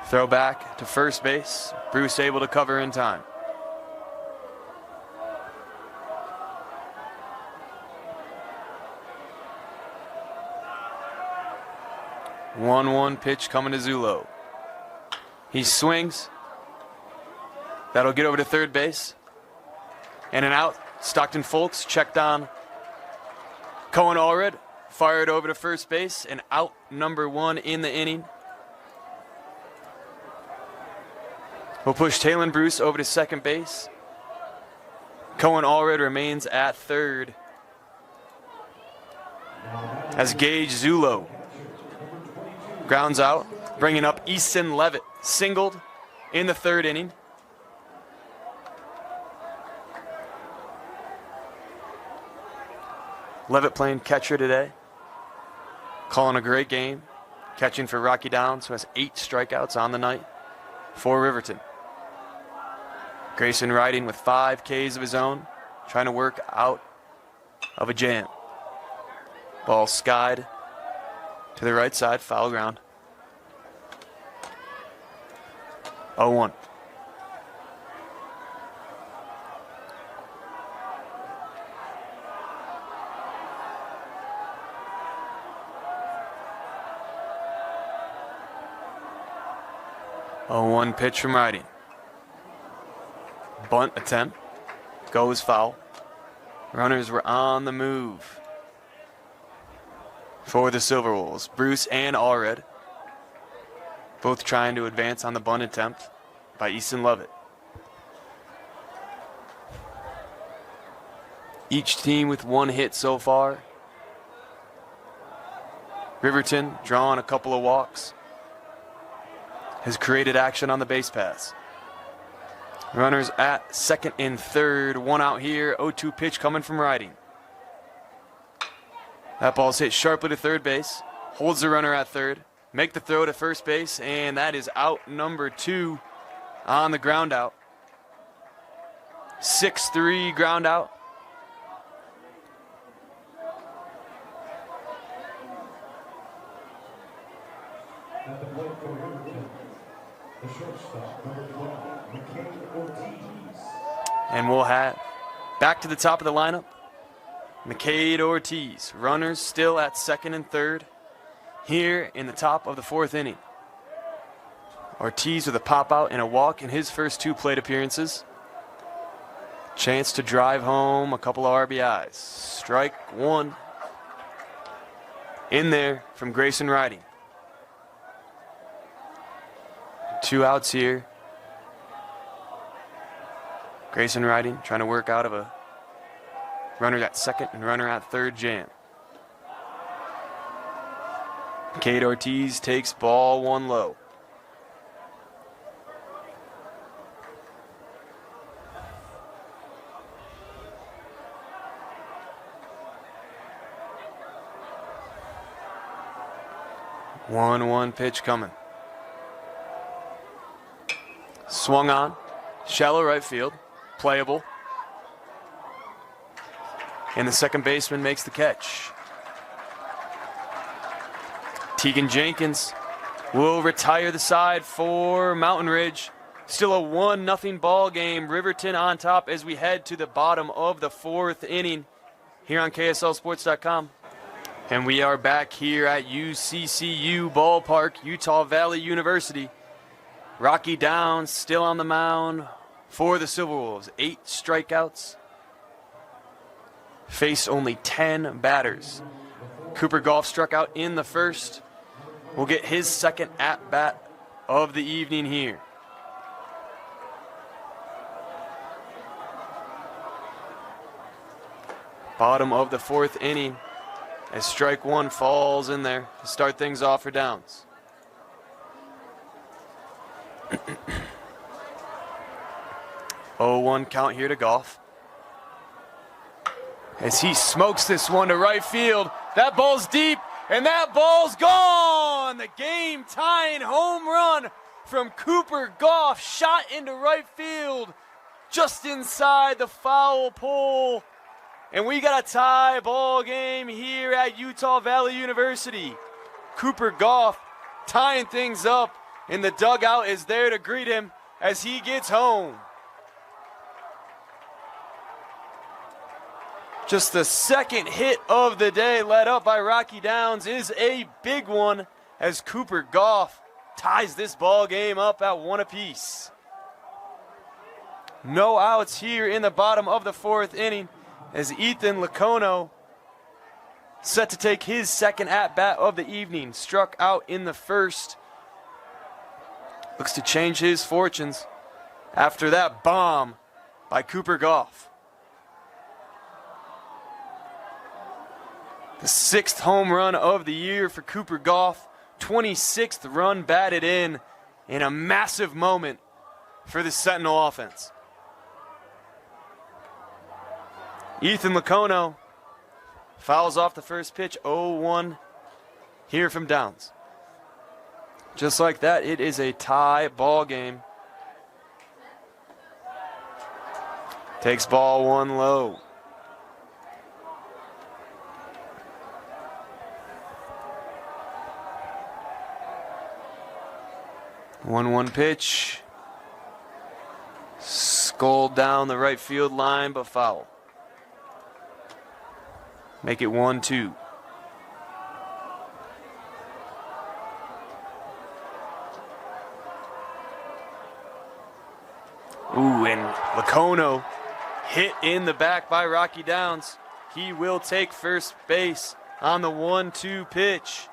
Throw back to first base. Bruce able to cover in time. One pitch coming to Zulo. He swings. That'll get over to third base. And an out. Stockton Folks checked on Cohen Allred. Fired over to first base. And out number 1 in the inning. We'll push Taylon Bruce over to second base. Cohen Allred remains at third. As Gage Zulo grounds out, bringing up Easton Levitt. Singled in the third inning. Levitt playing catcher today. Calling a great game. Catching for Rocky Downs, who has 8 strikeouts on the night for Riverton. Grayson riding with 5 Ks of his own, trying to work out of a jam. Ball skied to the right side, foul ground. 0-1. 0-1 pitch from Riding. Bunt attempt. Goes foul. Runners were on the move for the Silverwolves. Bruce and Allred both trying to advance on the bunt attempt by Easton Lovett. Each team with one hit so far. Riverton drawing a couple of walks. Has created action on the base paths. Runners at second and third. One out here. 0-2 pitch coming from Riding. That ball's hit sharply to third base. Holds the runner at third. Make the throw to first base, and that is out number 2 on the ground out. 6-3 ground out. At the plate for Riverton, the shortstop, number 12, Ortiz. And we'll have back to the top of the lineup, McCade Ortiz. Runners still at second and third here in the top of the 4th inning. Ortiz with a pop out and a walk in his first 2 plate appearances. Chance to drive home a couple of RBIs. Strike 1 in there from Grayson Riding. 2 outs here. Grayson Riding trying to work out of a runner at second and runner at third jam. Cade Ortiz takes ball 1 low. One pitch coming. Swung on, shallow right field, playable. And the second baseman makes the catch. Tegan Jenkins will retire the side for Mountain Ridge. Still a 1-0 ball game. Riverton on top as we head to the bottom of the 4th inning here on KSLSports.com. And we are back here at UCCU Ballpark, Utah Valley University. Rocky Downs still on the mound for the Silverwolves. 8 strikeouts. Faced only 10 batters. Cooper Goff struck out in the first. Will get his second at-bat of the evening here. Bottom of the 4th inning as strike 1 falls in there to start things off for Downs. Oh, 1 count here to Goff. As he smokes this one to right field. That ball's deep, and that ball's gone! The game-tying home run from Cooper Goff, shot into right field, just inside the foul pole. And we got a tie ball game here at Utah Valley University. Cooper Goff tying things up, and the dugout is there to greet him as he gets home. Just the second hit of the day led up by Rocky Downs is a big one as Cooper Goff ties this ball game up at 1 apiece. No outs here in the bottom of the 4th inning as Ethan Lacono set to take his second at-bat of the evening. Struck out in the first. Looks to change his fortunes after that bomb by Cooper Goff. The 6th home run of the year for Cooper Goff. 26th run batted in a massive moment for the Sentinel offense. Ethan Lacono fouls off the first pitch. 0-1 here from Downs. Just like that, it is a tie ball game. Takes ball 1 low. One pitch. Sculled down the right field line, but foul. Make it 1-2. Ooh, and Lacono hit in the back by Rocky Downs. He will take first base on the 1-2 pitch.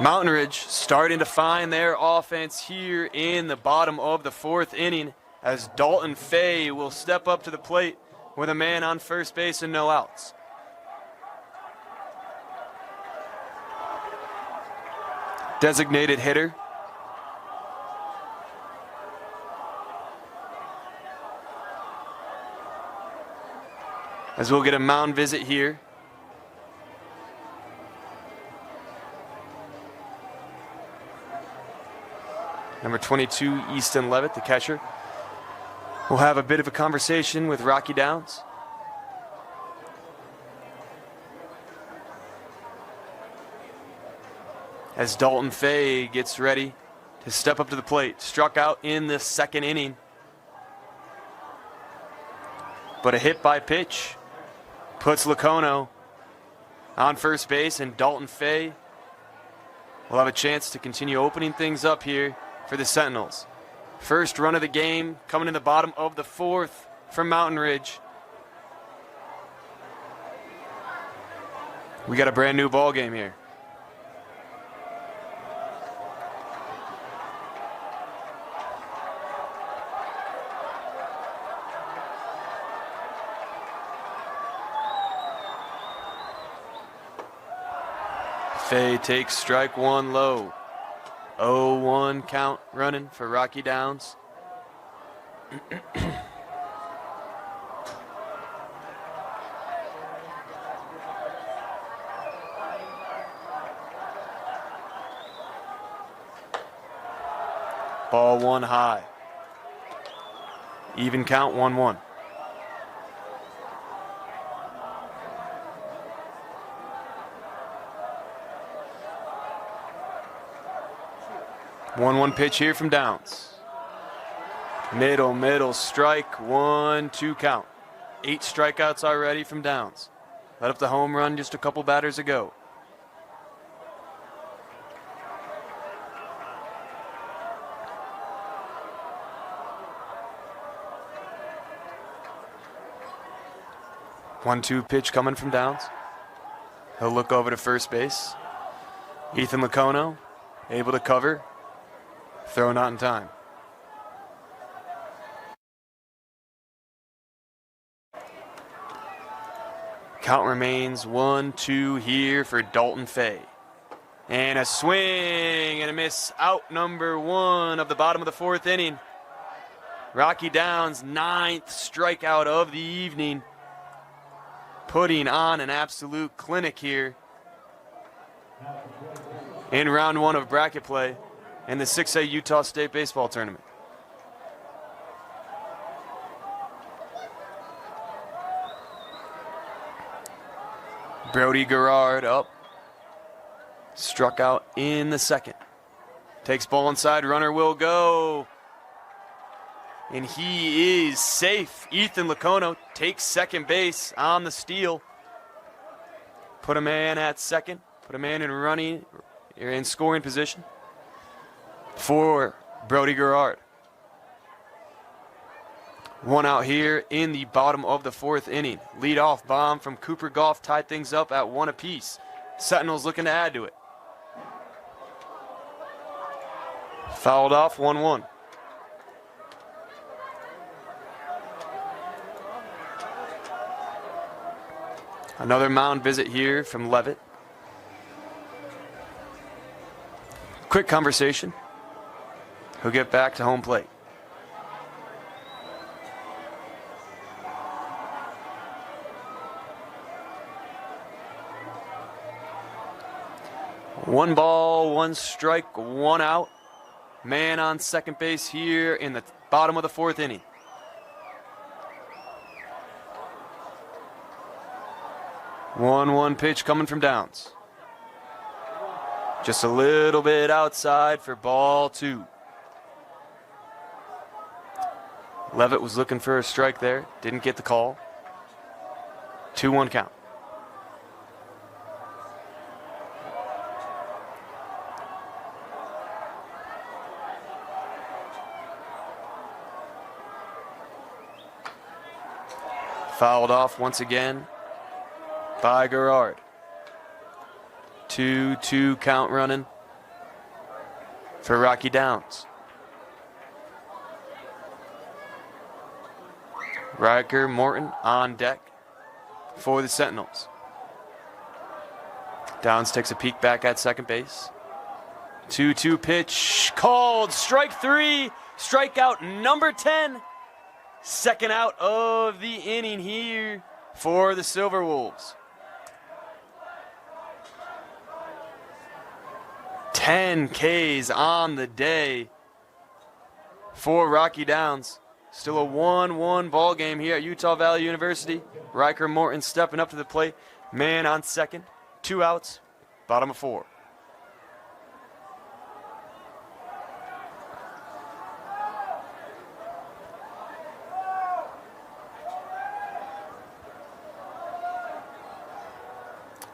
Mountain Ridge starting to find their offense here in the bottom of the 4th inning as Dalton Fay will step up to the plate with a man on first base and no outs. Designated hitter. As we'll get a mound visit here. Number 22, Easton Levitt, the catcher. We'll have a bit of a conversation with Rocky Downs. As Dalton Fay gets ready to step up to the plate. Struck out in the 2nd inning. But a hit by pitch puts Lacono on first base, and Dalton Fay will have a chance to continue opening things up here for the Sentinels. First run of the game coming in the bottom of the 4th from Mountain Ridge. We got a brand new ball game here. Fay takes strike 1 low. 0-1 count running for Rocky Downs. Ball 1 high. Even count 1-1. One pitch here from Downs. Middle, strike, 1-2 count. 8 strikeouts already from Downs. Let up the home run just a couple batters ago. One-two pitch coming from Downs. He'll look over to first base. Ethan Lacono able to cover. Throw not in time. Count remains 1-2 here for Dalton Fay. And a swing and a miss, out number 1 of the bottom of the 4th inning. Rocky Downs' 9th strikeout of the evening. Putting on an absolute clinic here in round 1 of bracket play in the 6A Utah State Baseball Tournament. Brody Garrard up. Struck out in the 2nd. Takes ball inside, runner will go. And he is safe. Ethan Lacono takes second base on the steal. Put a man at second. Put a man in scoring position for Brody Garrard. 1 out here in the bottom of the 4th inning. Leadoff bomb from Cooper Goff tied things up at 1 apiece. Sentinels looking to add to it. Fouled off, 1-1. Another mound visit here from Levitt. Quick conversation. He'll get back to home plate. One ball, 1 strike, 1 out. Man on second base here in the bottom of the 4th inning. One pitch coming from Downs. Just a little bit outside for ball 2. Levitt was looking for a strike there. Didn't get the call. 2-1 count. Fouled off once again by Gerard. 2-2 count running for Rocky Downs. Riker Morton on deck for the Sentinels. Downs takes a peek back at second base. 2-2 pitch called. Strike three. Strikeout number 10. Second out of the inning here for the Silver Wolves. 10 Ks on the day for Rocky Downs. Still a 1-1 ball game here at Utah Valley University. Riker Morton stepping up to the plate. Man on second. 2 outs. Bottom of 4.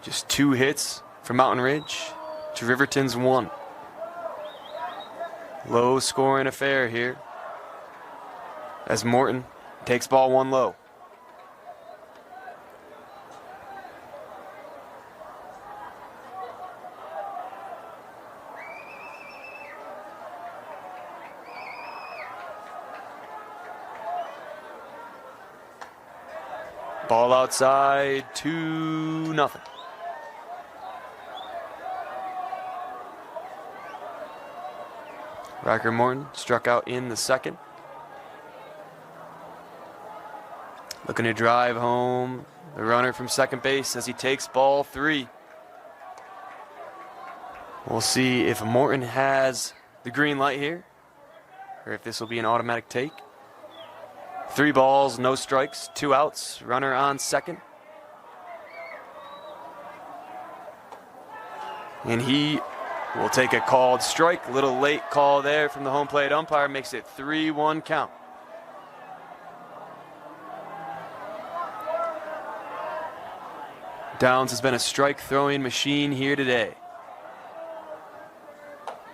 Just 2 hits for Mountain Ridge to Riverton's 1. Low scoring affair here as Morton takes ball 1 low. Ball outside, 2-0. Riker Morton struck out in the second. Looking to drive home the runner from second base as he takes ball 3. We'll see if Morton has the green light here or if this will be an automatic take. 3 balls, no strikes, 2 outs, runner on second. And he will take a called strike. A little late call there from the home plate umpire, makes it 3-1 count. Downs has been a strike throwing machine here today.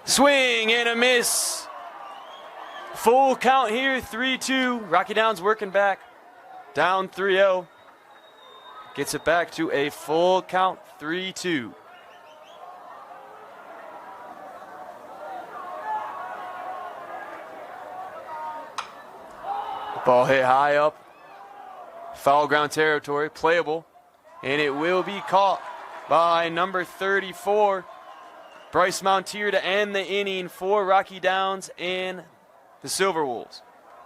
Swing and a miss. Full count here, 3-2. Rocky Downs working back. Down 3-0. Gets it back to a full count, 3-2. Ball hit high up. Foul ground territory, playable. And it will be caught by number 34, Bryce Mountier, to end the inning for Rocky Downs and the Silver Wolves.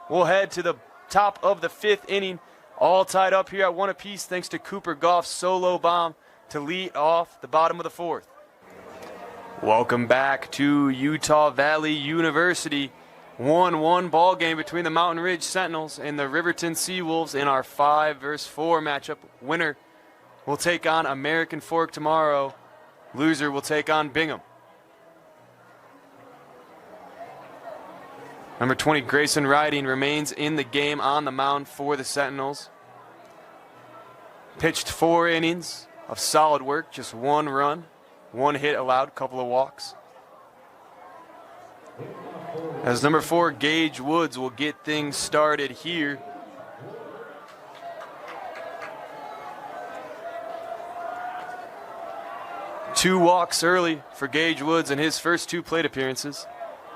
We'll head to the top of the 5th inning, all tied up here at 1 apiece thanks to Cooper Goff's solo bomb to lead off the bottom of the 4th. Welcome back to Utah Valley University. 1-1 ball game between the Mountain Ridge Sentinels and the Riverton Seawolves in our 5-versus-4 matchup. Winner will take on American Fork tomorrow. Loser will take on Bingham. Number 20, Grayson Riding, remains in the game on the mound for the Sentinels. Pitched 4 innings of solid work, just 1 run, 1 hit allowed, couple of walks. As number 4, Gage Woods, will get things started here. Two walks early for Gage Woods in his first 2 plate appearances,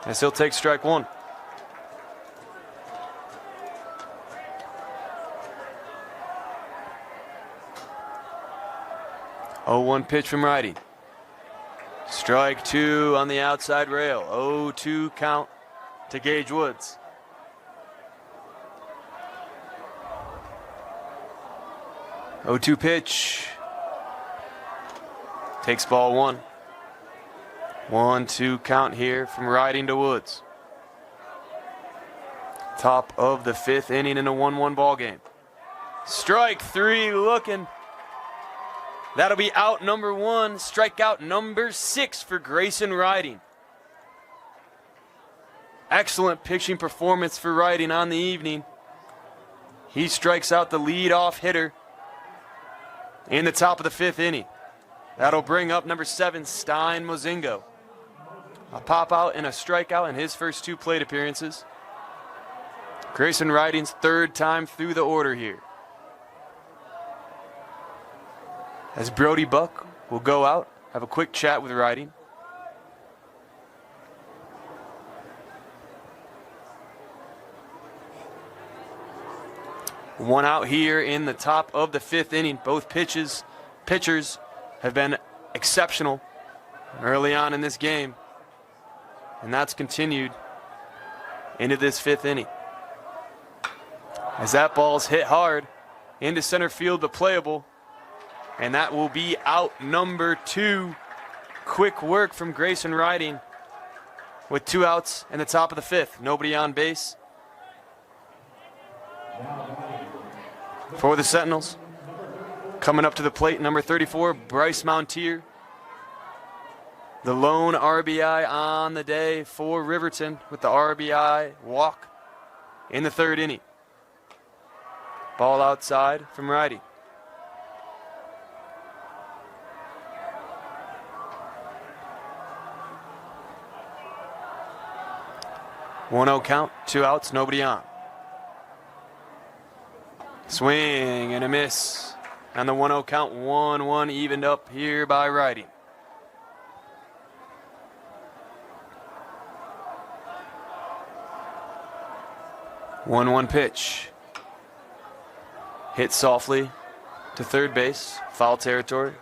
as he'll take strike 1. Oh, 1 pitch from Riding. Strike 2 on the outside rail. 0-2 count to Gage Woods. Oh, 2 pitch. Takes ball 1. 1-2 count here from Riding to Woods. Top of the 5th inning in a 1-1 ball game. Strike 3 looking. That'll be out number 1. Strikeout number 6 for Grayson Riding. Excellent pitching performance for Riding on the evening. He strikes out the leadoff hitter in the top of the 5th inning. That'll bring up number 7, Stein Mozingo. A pop out and a strikeout in his first 2 plate appearances. Grayson Riding's 3rd time through the order here. As Brody Buck will go out, have a quick chat with Riding. One out here in the top of the 5th inning. Both pitchers have been exceptional early on in this game, and that's continued into this 5th inning. As that ball's hit hard into center field, but playable, and that will be out number 2. Quick work from Grayson Riding with 2 outs in the top of the 5th. Nobody on base. For the Sentinels, coming up to the plate, number 34, Bryce Mountier. The lone RBI on the day for Riverton with the RBI walk in the 3rd inning. Ball outside from Riding. One 0 count, 2 outs, nobody on. Swing and a miss. On the 1-0 count, 1-1 evened up here by Riding. One pitch. Hit softly to third base. Foul territory.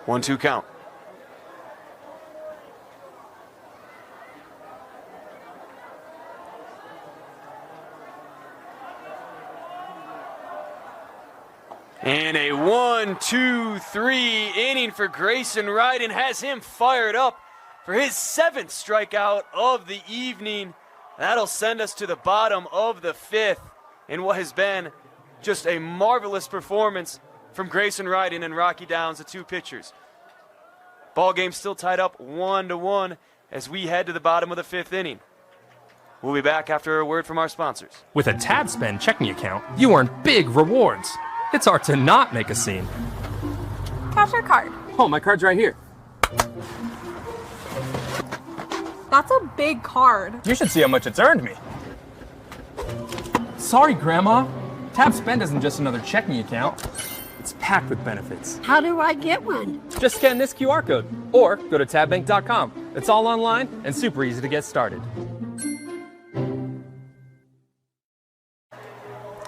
1-2 count. And a 1-2-3 inning for Grayson Riding has him fired up for his 7th strikeout of the evening. That'll send us to the bottom of the 5th in what has been just a marvelous performance from Grayson Riding and Rocky Downs, the 2 pitchers. Ball game still tied up 1-1 as we head to the bottom of the 5th inning. We'll be back after a word from our sponsors. With a Tab Spend checking account, you earn big rewards. It's hard to not make a scene. Cash or card? Oh, my card's right here. That's a big card. You should see how much it's earned me. Sorry, Grandma. Tab Spend isn't just another checking account. It's packed with benefits. How do I get one? Just scan this QR code or go to tabbank.com. It's all online and super easy to get started.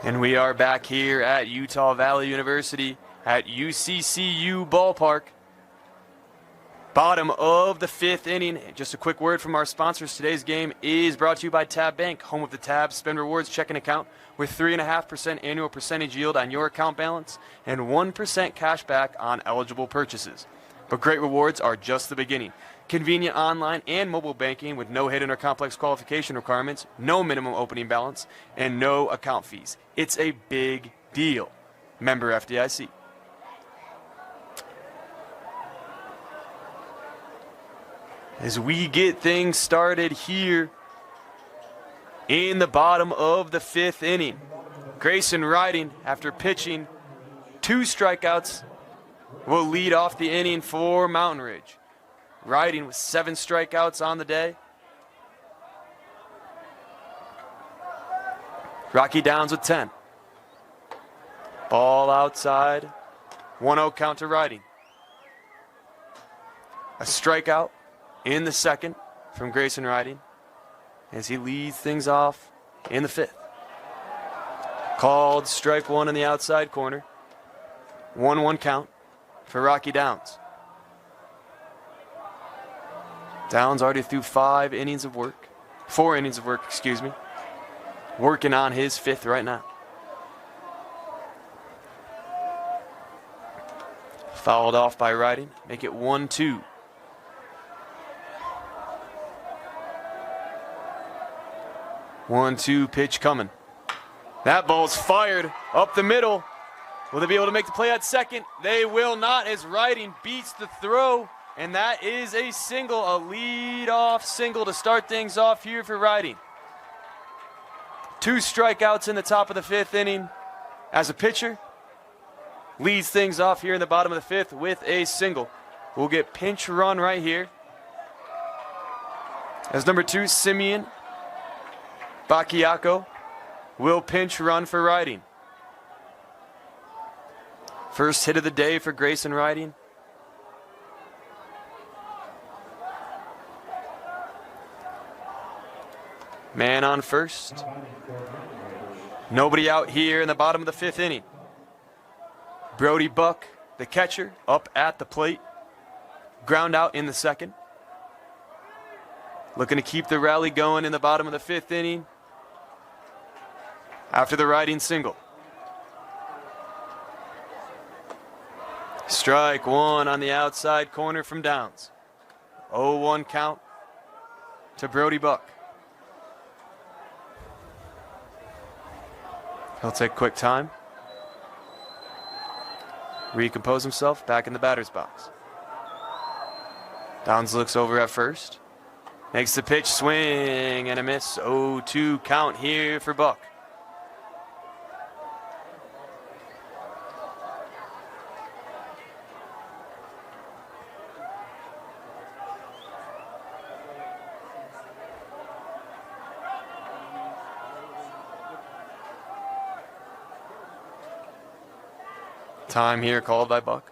And we are back here at Utah Valley University at UCCU Ballpark. Bottom of the 5th inning. Just a quick word from our sponsors. Today's game is brought to you by Tab Bank, home of the Tab Spend Rewards checking account with 3.5% annual percentage yield on your account balance and 1% cash back on eligible purchases. But great rewards are just the beginning. Convenient online and mobile banking with no hidden or complex qualification requirements, no minimum opening balance, and no account fees. It's a big deal. Member FDIC. As we get things started here in the bottom of the 5th inning, Grayson Riding, after pitching 2 strikeouts, will lead off the inning for Mountain Ridge. Riding with 7 strikeouts on the day. Rocky Downs with 10. Ball outside. 1-0 count to Riding. A strikeout in the 2nd from Grayson Riding as he leads things off in the 5th. Called strike 1 in the outside corner. 1-1 count for Rocky Downs. Downs already threw 4 innings of work, excuse me. Working on his 5th right now. Fouled off by Riding, make it 1-2. One-two pitch coming. That ball's fired up the middle. Will they be able to make the play at second? They will not as Riding beats the throw. And that is a single, a lead-off single to start things off here for Riding. 2 strikeouts in the top of the 5th inning as a pitcher. Leads things off here in the bottom of the 5th with a single. We'll get pinch run right here. As number 2, Simeon Bacchiacco will pinch run for Riding. First hit of the day for Grayson riding. Man on first. Nobody out here in the bottom of the 5th inning. Brody Buck, the catcher, up at the plate. Ground out in the 2nd. Looking to keep the rally going in the bottom of the 5th inning after the riding single. Strike one on the outside corner from Downs. 0-1 count to Brody Buck. He'll take quick time. Recompose himself back in the batter's box. Downs looks over at first. Makes the pitch, swing and a miss. 0-2 count here for Buck. Time here called by Buck.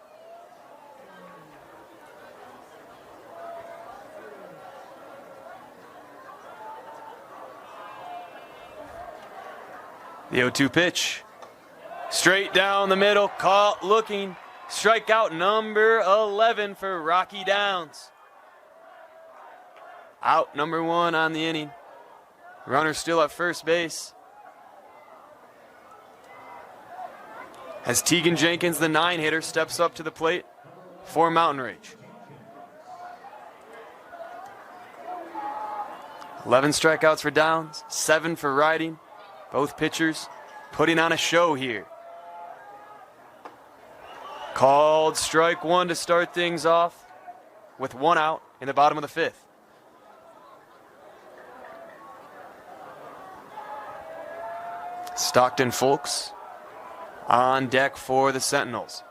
The 0-2 pitch. Straight down the middle, caught looking. Strikeout number 11 for Rocky Downs. Out number 1 on the inning. Runner still at first base. As Tegan Jenkins, the 9-hitter, steps up to the plate for Mountain Ridge. 11 strikeouts for Downs, 7 for riding. Both pitchers putting on a show here. Called strike one to start things off with 1 out in the bottom of the 5th. Stockton Folks on deck for the Sentinels.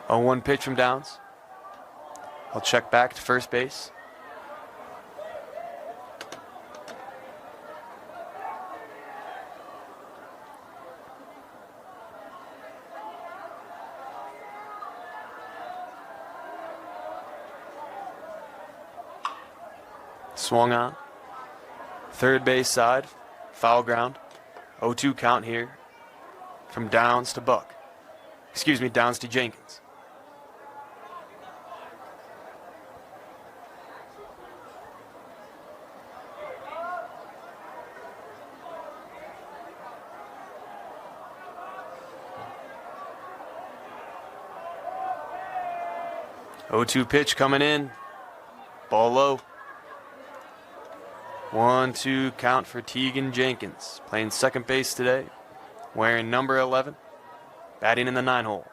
0-1 pitch from Downs. He'll check back to first base. Swung on. Third base side. Foul ground. 0-2 count here from Downs to Buck. Excuse me, Downs to Jenkins. Oh-2 pitch coming in. Ball low. 1-2 count for Tegan Jenkins. Playing second base today. Wearing number 11. Batting in the 9-hole.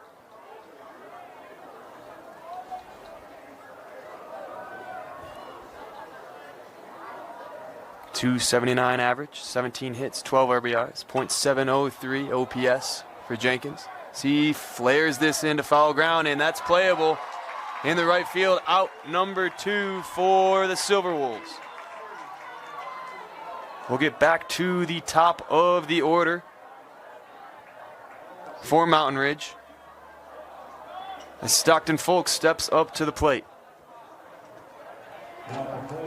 .279 average, 17 hits, 12 RBIs, .703 OPS for Jenkins. See, flares this into foul ground, and that's playable in the right field. Out number 2 for the Silverwolves. We'll get back to the top of the order for Mountain Ridge as Stockton Folks steps up to the plate. A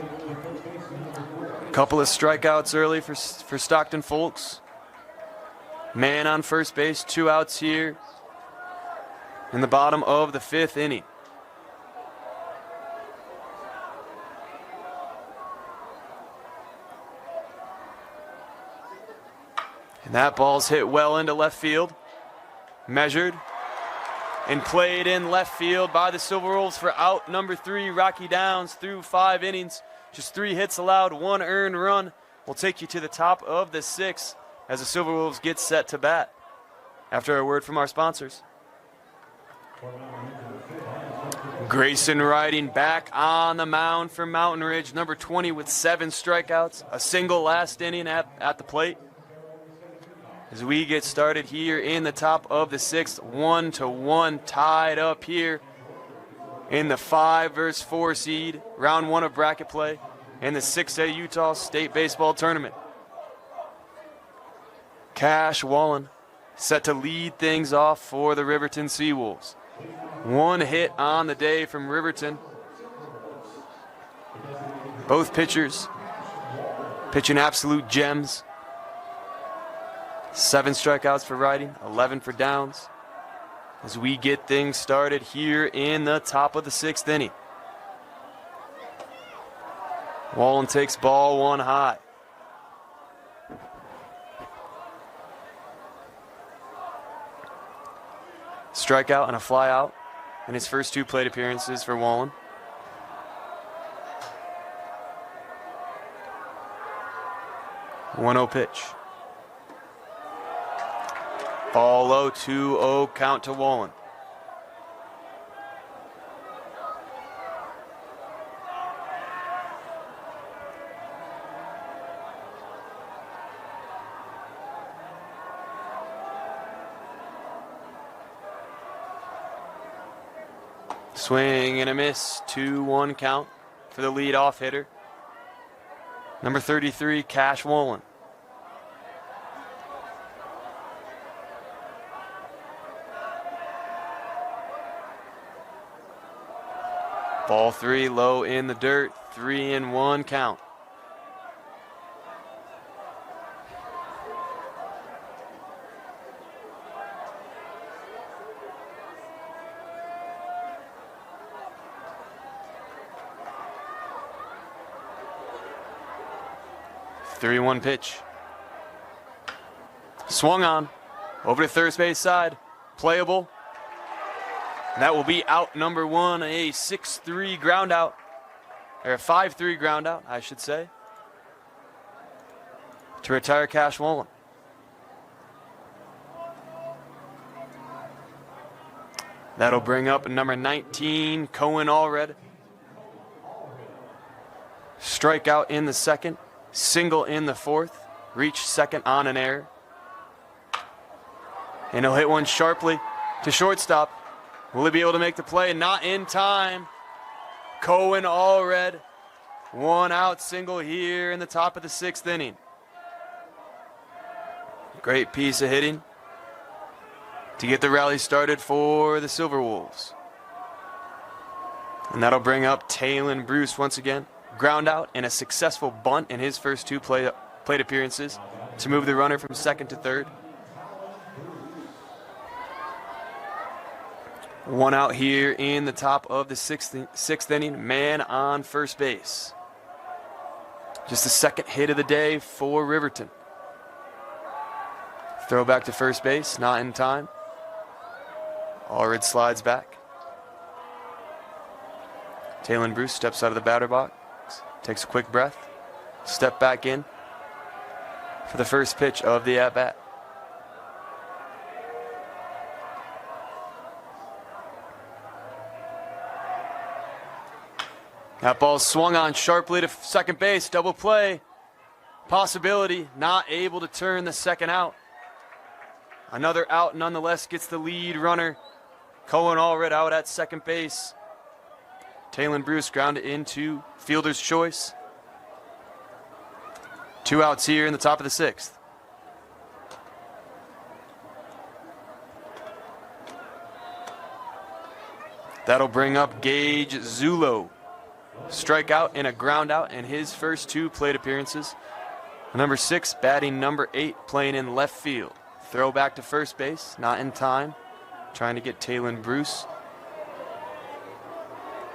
couple of strikeouts early for Stockton Folks. Man on first base, 2 outs here in the bottom of the 5th inning. And that ball's hit well into left field. Measured and played in left field by the Silverwolves for out number 3. Rocky Downs through 5 innings. Just 3 hits allowed, 1 earned run. We'll take you to the top of the 6th as the Silverwolves get set to bat. After a word from our sponsors. Grayson riding back on the mound for Mountain Ridge. Number 20 with 7 strikeouts. A single last inning at the plate. As we get started here in the top of the 6th, 1-1 tied up here in the 5 versus 4 seed, round 1 of bracket play in the 6A Utah State Baseball Tournament. Cash Wallen set to lead things off for the Riverton Seawolves. One hit on the day from Riverton. Both pitchers pitching absolute gems. 7 strikeouts for Riding, 11 for Downs. As we get things started here in the top of the 6th inning. Wallen takes ball 1 high. Strikeout and a flyout in his first 2 plate appearances for Wallen. One 0 pitch. Ball low, 2-0 count to Wallen. Swing and a miss, 2-1 count for the leadoff hitter. Number 33, Cash Wallen. Ball 3 low in the dirt, 3-1 count. Three-one pitch. Swung on. Over to third base side. Playable. And that will be out number 1, a 6-3 ground out. Or a 5-3 ground out, I should say. To retire Cash Wallen. That'll bring up number 19, Cohen Allred. Strikeout in the 2nd. Single in the 4th. Reach second on an error. And he'll hit one sharply to shortstop. Will he be able to make the play? Not in time. Cohen Allred. 1 out single here in the top of the 6th inning. Great piece of hitting to get the rally started for the Silver Wolves. And that'll bring up Talon Bruce once again. Ground out and a successful bunt in his first 2 plate appearances to move the runner from 2nd to 3rd. 1 out here in the top of the 6th inning. Man on first base. Just the 2nd hit of the day for Riverton. Throw back to first base, not in time. Allred slides back. Talon Bruce steps out of the batter box. Takes a quick breath, step back in for the first pitch of the at-bat. That ball swung on sharply to second base, double play. Possibility, not able to turn the 2nd out. Another out nonetheless gets the lead runner. Cohen Allred out at second base. Talon Bruce grounded into fielder's choice. 2 outs here in the top of the 6th. That'll bring up Gage Zulo. Strikeout and a ground out in his first 2 plate appearances. Number 6 batting number 8 playing in left field. Throw back to first base, not in time. Trying to get Talon Bruce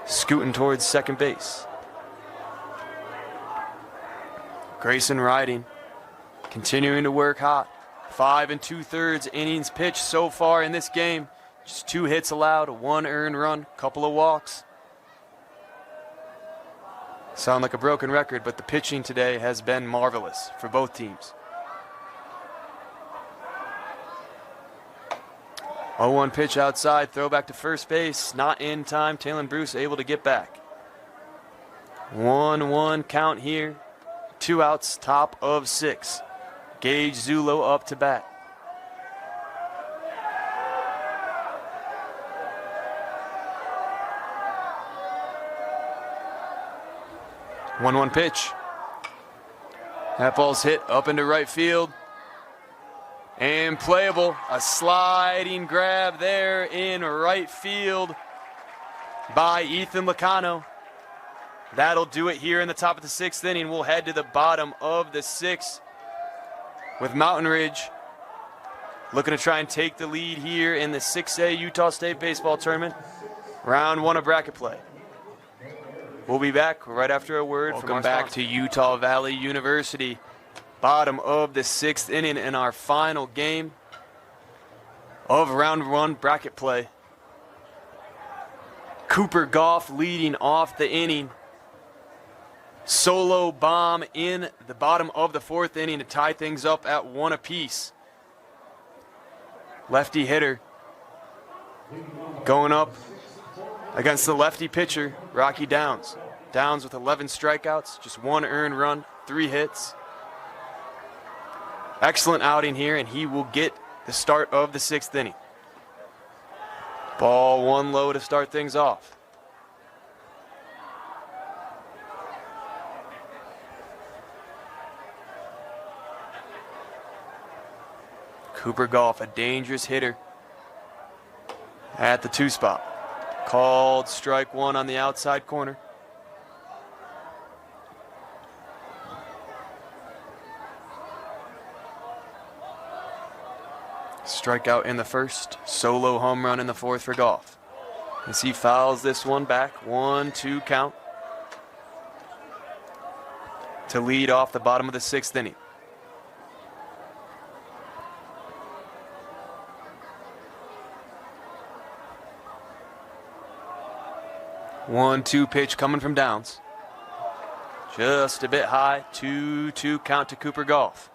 scooting towards second base. Grayson riding, continuing to work hot. 5 2/3 innings pitched so far in this game. Just 2 hits allowed, 1 earned run, couple of walks. Sound like a broken record, but the pitching today has been marvelous for both teams. 0-1 pitch outside, throw back to first base, not in time. Talon Bruce able to get back. 1-1 count here. 2 outs, top of 6. Gage Zulo up to bat. One pitch. That ball's hit up into right field. And playable. A sliding grab there in right field by Ethan Lacano. That'll do it here in the top of the 6th inning. We'll head to the bottom of the 6th with Mountain Ridge looking to try and take the lead here in the 6A Utah State Baseball Tournament. Round 1 of bracket play. We'll be back right after a word from our sponsor. Welcome back to Utah Valley University. Bottom of the 6th inning in our final game of round 1 bracket play. Cooper Goff leading off the inning. Solo bomb in the bottom of the 4th inning to tie things up at 1 apiece. Lefty hitter going up against the lefty pitcher, Rocky Downs. Downs with 11 strikeouts, just 1 earned run, 3 hits. Excellent outing here, and he will get the start of the 6th inning. Ball 1 low to start things off. Cooper Goff, a dangerous hitter at the 2 spot. Called strike 1 on the outside corner. Strikeout in the 1st, solo home run in the 4th for Goff. As he fouls this one back, 1-2 count to lead off the bottom of the 6th inning. One-two pitch coming from Downs. Just a bit high, 2-2 count to Cooper Goff.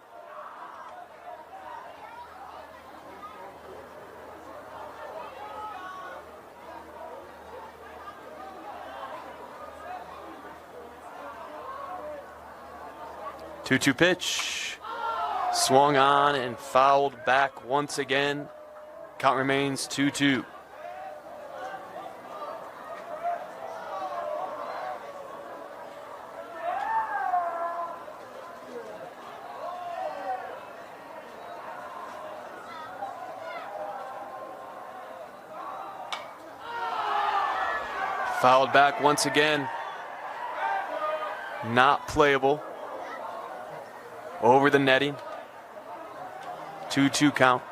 Two-two pitch, swung on and fouled back once again. Count remains 2-2. Fouled back once again. Not playable. Over the netting. 2-2 count.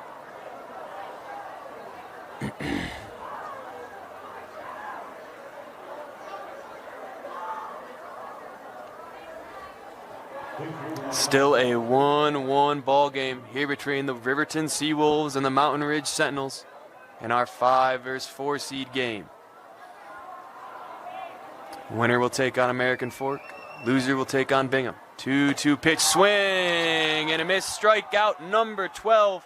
Still a 1-1 ball game here between the Riverton Seawolves and the Mountain Ridge Sentinels in our 5 versus 4 seed game. Winner will take on American Fork. Loser will take on Bingham. 2-2 pitch, swing and a miss. Strikeout number 12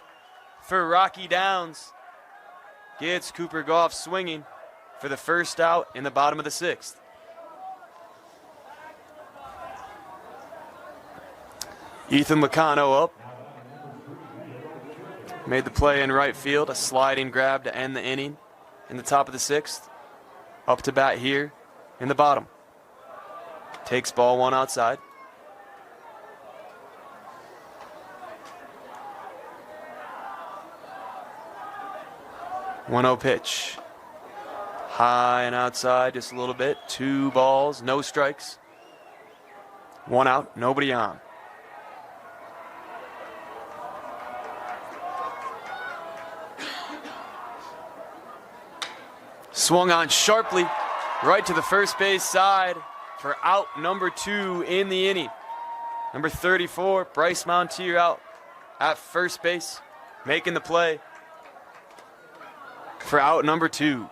for Rocky Downs. Gets Cooper Goff swinging for the first out in the bottom of the 6th. Ethan Lacano up. Made the play in right field, a sliding grab to end the inning in the top of the 6th. Up to bat here in the bottom. Takes ball 1 outside. One-0 pitch. High and outside just a little bit. 2 balls, no strikes. 1 out, nobody on. Swung on sharply right to the first base side for out number 2 in the inning. Number 34, Bryce Montier out at first base, making the play for out number 2.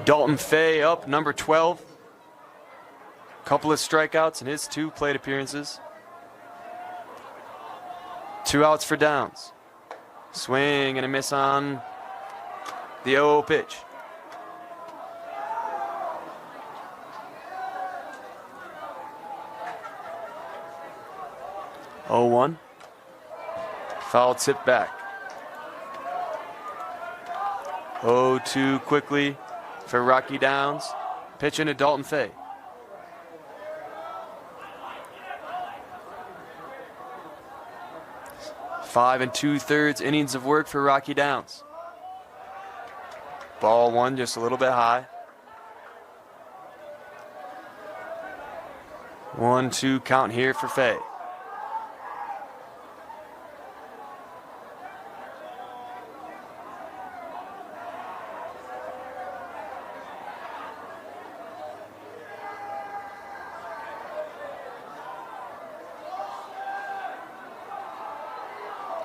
Dalton Fay up, number 12. Couple of strikeouts in his 2 plate appearances. 2 outs for Downs. Swing and a miss on the 0-0 pitch. Oh, 1. Foul tip back. 0-2 quickly for Rocky Downs. Pitching to Dalton Fay. 5 2/3 innings of work for Rocky Downs. Ball one just a little bit high. 1-2 count here for Fay.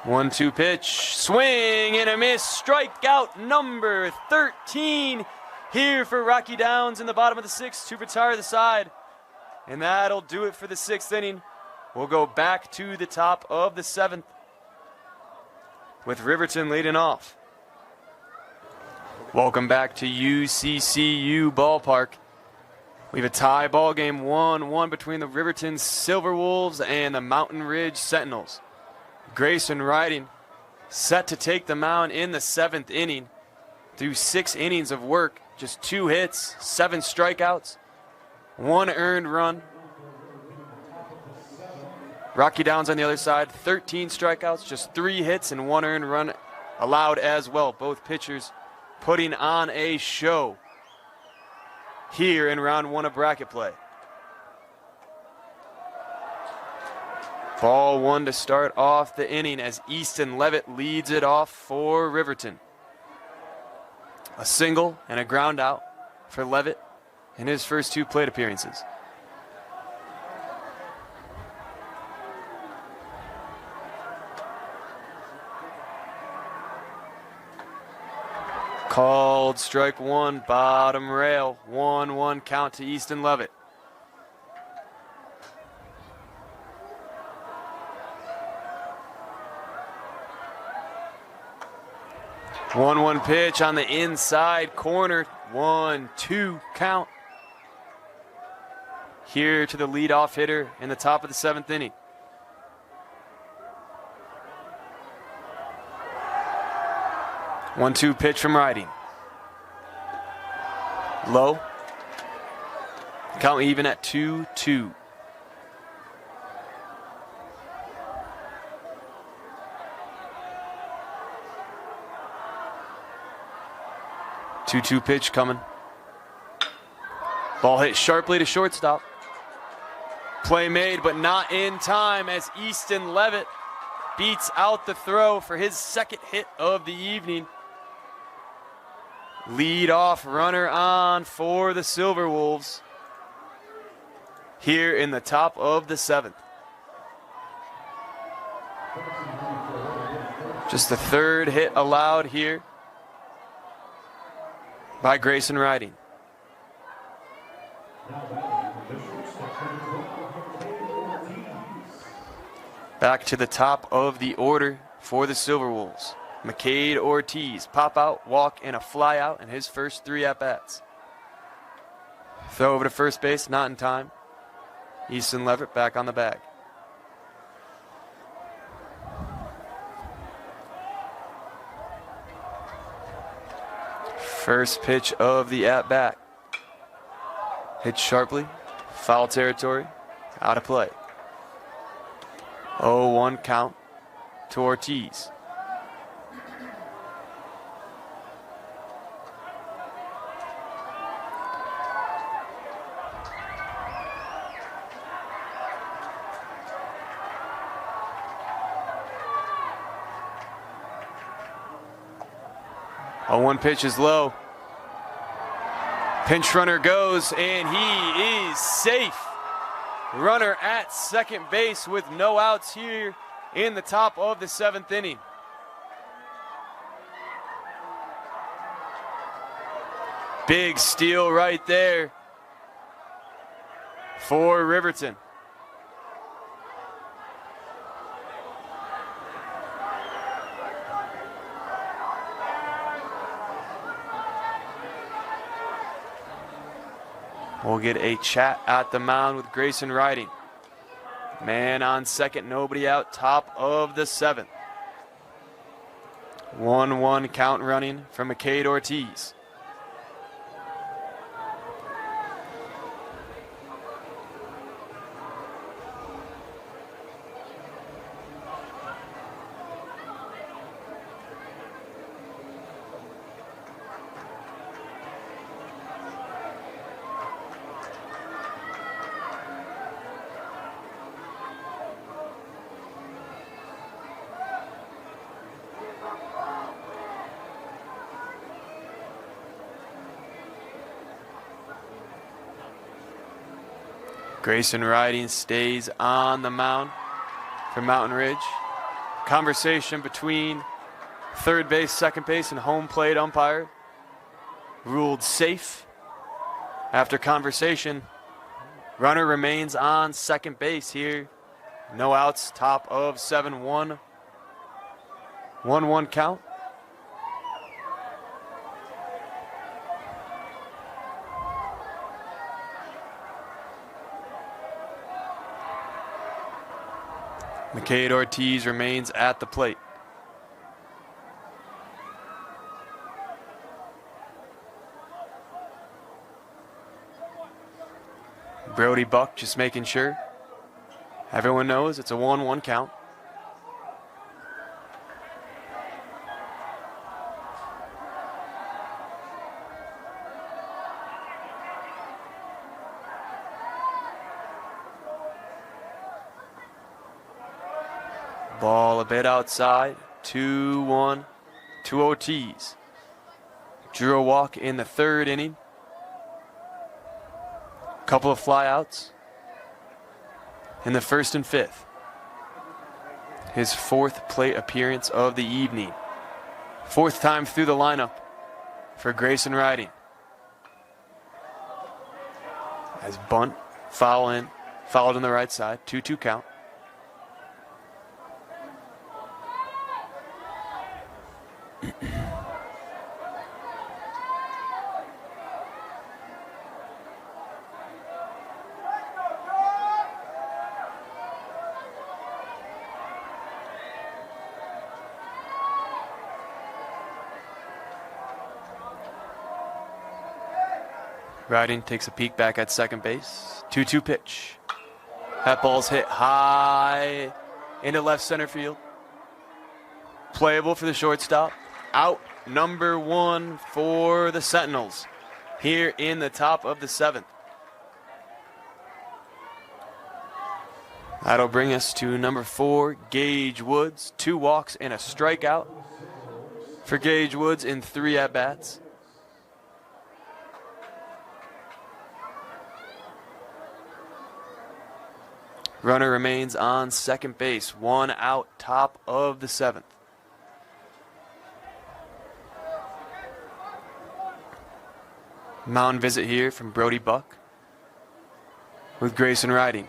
One-two pitch, swing and a miss, strikeout number 13 here for Rocky Downs in the bottom of the 6th to retire the side. And that'll do it for the 6th inning. We'll go back to the top of the 7th with Riverton leading off. Welcome back to UCCU Ballpark. We have a tie ball game 1-1 between the Riverton Silver Wolves and the Mountain Ridge Sentinels. Grayson riding, set to take the mound in the 7th inning. Through 6 innings of work, just 2 hits, 7 strikeouts, 1 earned run. Rocky Downs on the other side, 13 strikeouts, just 3 hits and 1 earned run allowed as well. Both pitchers putting on a show here in round 1 of bracket play. Ball 1 to start off the inning as Easton Levitt leads it off for Riverton. A single and a ground out for Levitt in his first 2 plate appearances. Called strike 1, bottom rail, 1-1 count to Easton Levitt. 1-1 pitch on the inside corner. 1-2 count. Here to the leadoff hitter in the top of the 7th inning. One-two pitch from Riding. Low. Count even at 2-2. Two-two pitch coming. Ball hit sharply to shortstop. Play made, but not in time as Easton Levitt beats out the throw for his 2nd hit of the evening. Lead off runner on for the Silver Wolves here in the top of the 7th. Just the 3rd hit allowed here by Grayson Riding. Back to the top of the order for the Silver Wolves. McCade Ortiz, pop out, walk, and a fly out in his first 3 at-bats. Throw over to first base, not in time. Easton Levitt back on the bag. First pitch of the at-bat. Hit sharply, foul territory, out of play. 0-1 count to Ortiz. A 1 pitch is low. Pinch runner goes, and he is safe. Runner at second base with no outs here in the top of the 7th inning. Big steal right there for Riverton. We'll get a chat at the mound with Grayson Riding. Man on second, nobody out, top of the 7th. 1-1 count running from McCade Ortiz. Grayson Riding stays on the mound for Mountain Ridge. Conversation between third base, second base, and home plate umpire ruled safe. After conversation, runner remains on second base here. No outs, top of 7-1. 1-1 count. McCade Ortiz remains at the plate. Brody Buck just making sure everyone knows it's a 1-1 count. Ball a bit outside, 2-1 to Ortiz. Drew a walk in the third inning. Couple of flyouts in the first and fifth. His fourth plate appearance of the evening. Fourth time through the lineup for Grayson Riding. As bunt, fouled on the right side, 2-2 count. Riding takes a peek back at second base. 2-2 pitch. That ball's hit high into left center field. Playable for the shortstop. Out number 1 for the Sentinels here in the top of the 7th. That'll bring us to number 4, Gage Woods. 2 walks and a strikeout for Gage Woods in 3 at-bats. Runner remains on second base. 1 out, top of the 7th. Mound visit here from Brody Buck with Grayson Riding.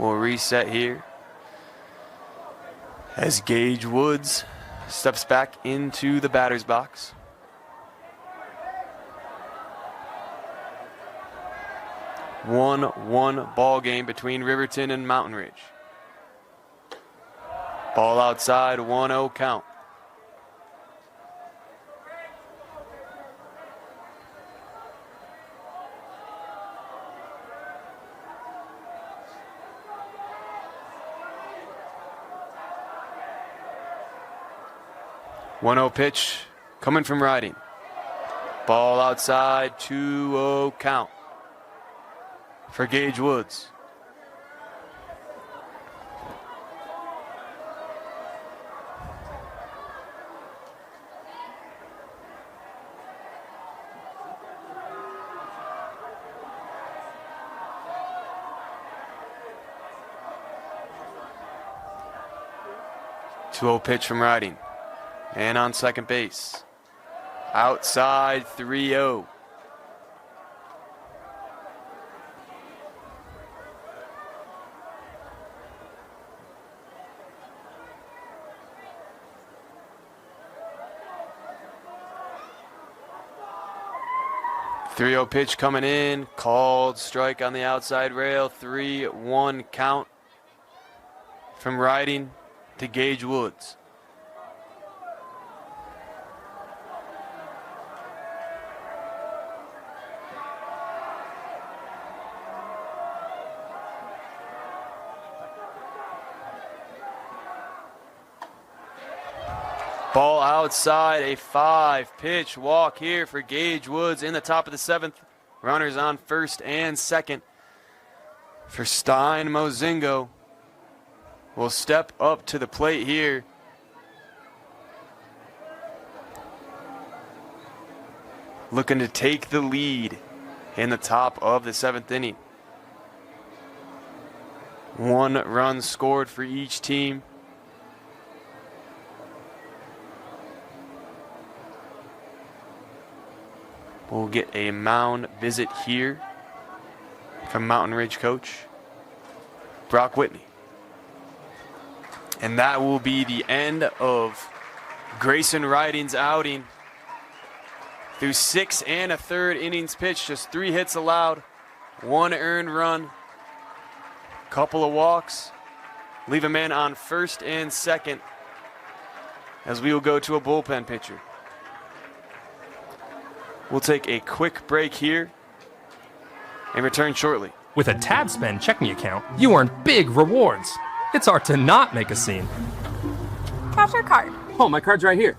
We'll reset here as Gage Woods steps back into the batter's box. One ball game between Riverton and Mountain Ridge. Ball outside, 1-0 count. One-0 pitch coming from Riding. Ball outside, 2-0 count for Gage Woods. Two-0 pitch from Riding. And on second base. Outside, 3-0. Three-0 pitch coming in, called strike on the outside rail, 3-1 count from Riding to Gage Woods. Ball outside, a 5-pitch walk here for Gage Woods in the top of the 7th. Runners on first and second. For Stein Mozingo will step up to the plate here. Looking to take the lead in the top of the 7th inning. 1 run scored for each team. We'll get a mound visit here from Mountain Ridge coach Brock Whitney. And that will be the end of Grayson Riding's outing. Through 6 1/3 innings pitched, just 3 hits allowed, 1 earned run, couple of walks, leave a man on first and second as we will go to a bullpen pitcher. We'll take a quick break here and return shortly. With a TabSpend checking account, you earn big rewards. It's hard to not make a scene. Cash or card? Oh, my card's right here.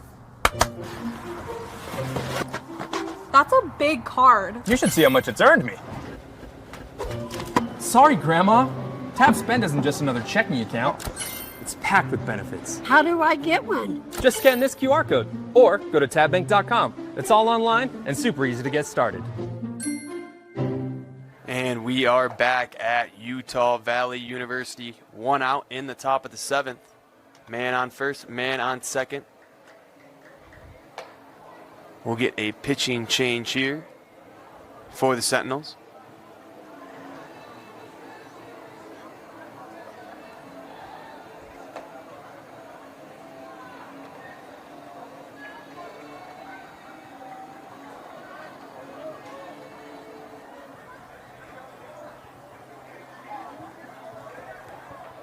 That's a big card. You should see how much it's earned me. Sorry, Grandma. TabSpend isn't just another checking account. It's packed with benefits. How do I get one? Just scan this QR code or go to tabbank.com. It's all online and super easy to get started. And we are back at Utah Valley University. 1 out in the top of the 7th. Man on first, man on second. We'll get a pitching change here for the Sentinels.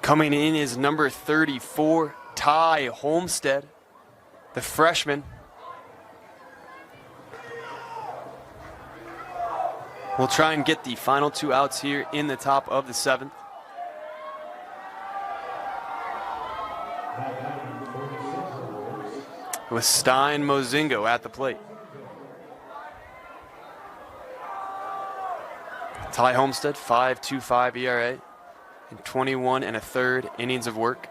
Coming in is number 34, Ty Homestead, the freshman. We'll try and get the final 2 outs here in the top of the 7th. With Stein Mozingo at the plate. Ty Homestead, 5.25 ERA. In 21 1/3 innings of work,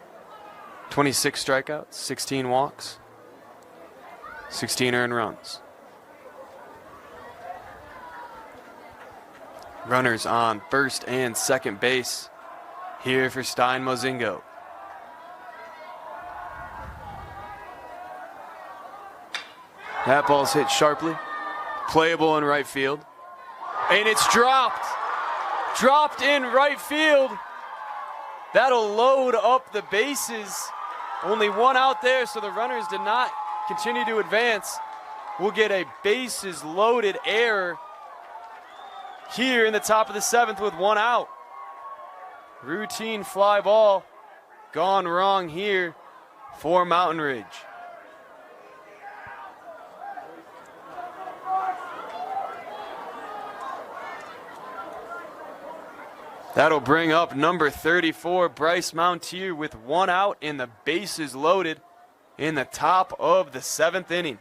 26 strikeouts, 16 walks, 16 earned runs. Runners on first and second base here for Stein Mozingo. That ball's hit sharply, playable in right field, and it's dropped. Dropped in right field. That'll load up the bases. Only 1 out there, so the runners did not continue to advance. We'll get a bases loaded error here in the top of the 7th with 1 out. Routine fly ball gone wrong here for Mountain Ridge. That'll bring up number 34, Bryce Mountier, with 1 out and the bases loaded in the top of the 7th inning.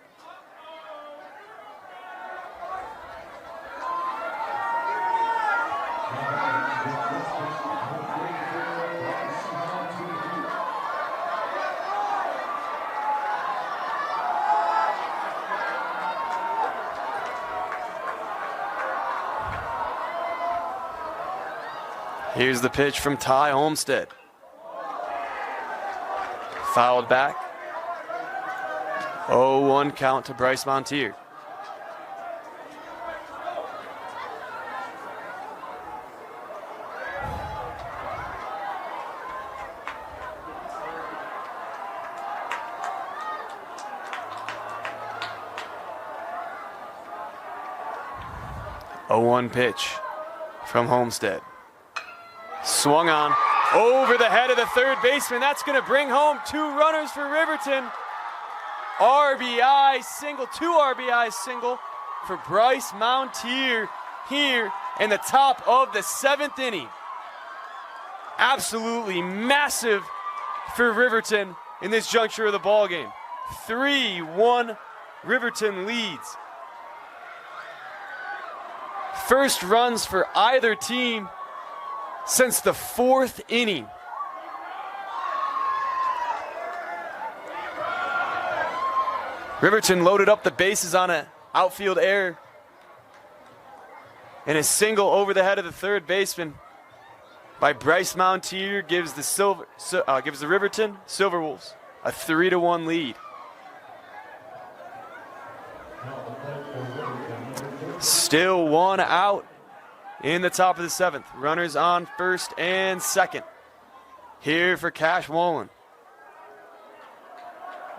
Here's the pitch from Ty Homestead. Fouled back. 0-1 count to Bryce Mountier. A 1 pitch from Homestead. Swung on over the head of the third baseman. That's going to bring home 2 runners for Riverton. RBI single, 2 RBI single for Bryce Mountier here in the top of the 7th inning. Absolutely massive for Riverton in this juncture of the ball game. 3-1, Riverton leads. First runs for either team since the 4th inning. Riverton loaded up the bases on an outfield error, and a single over the head of the third baseman by Bryce Mountier gives the Riverton Silverwolves a 3-1 lead. Still one out in the top of the 7th. Runners on first and second. Here for Cash Wolin.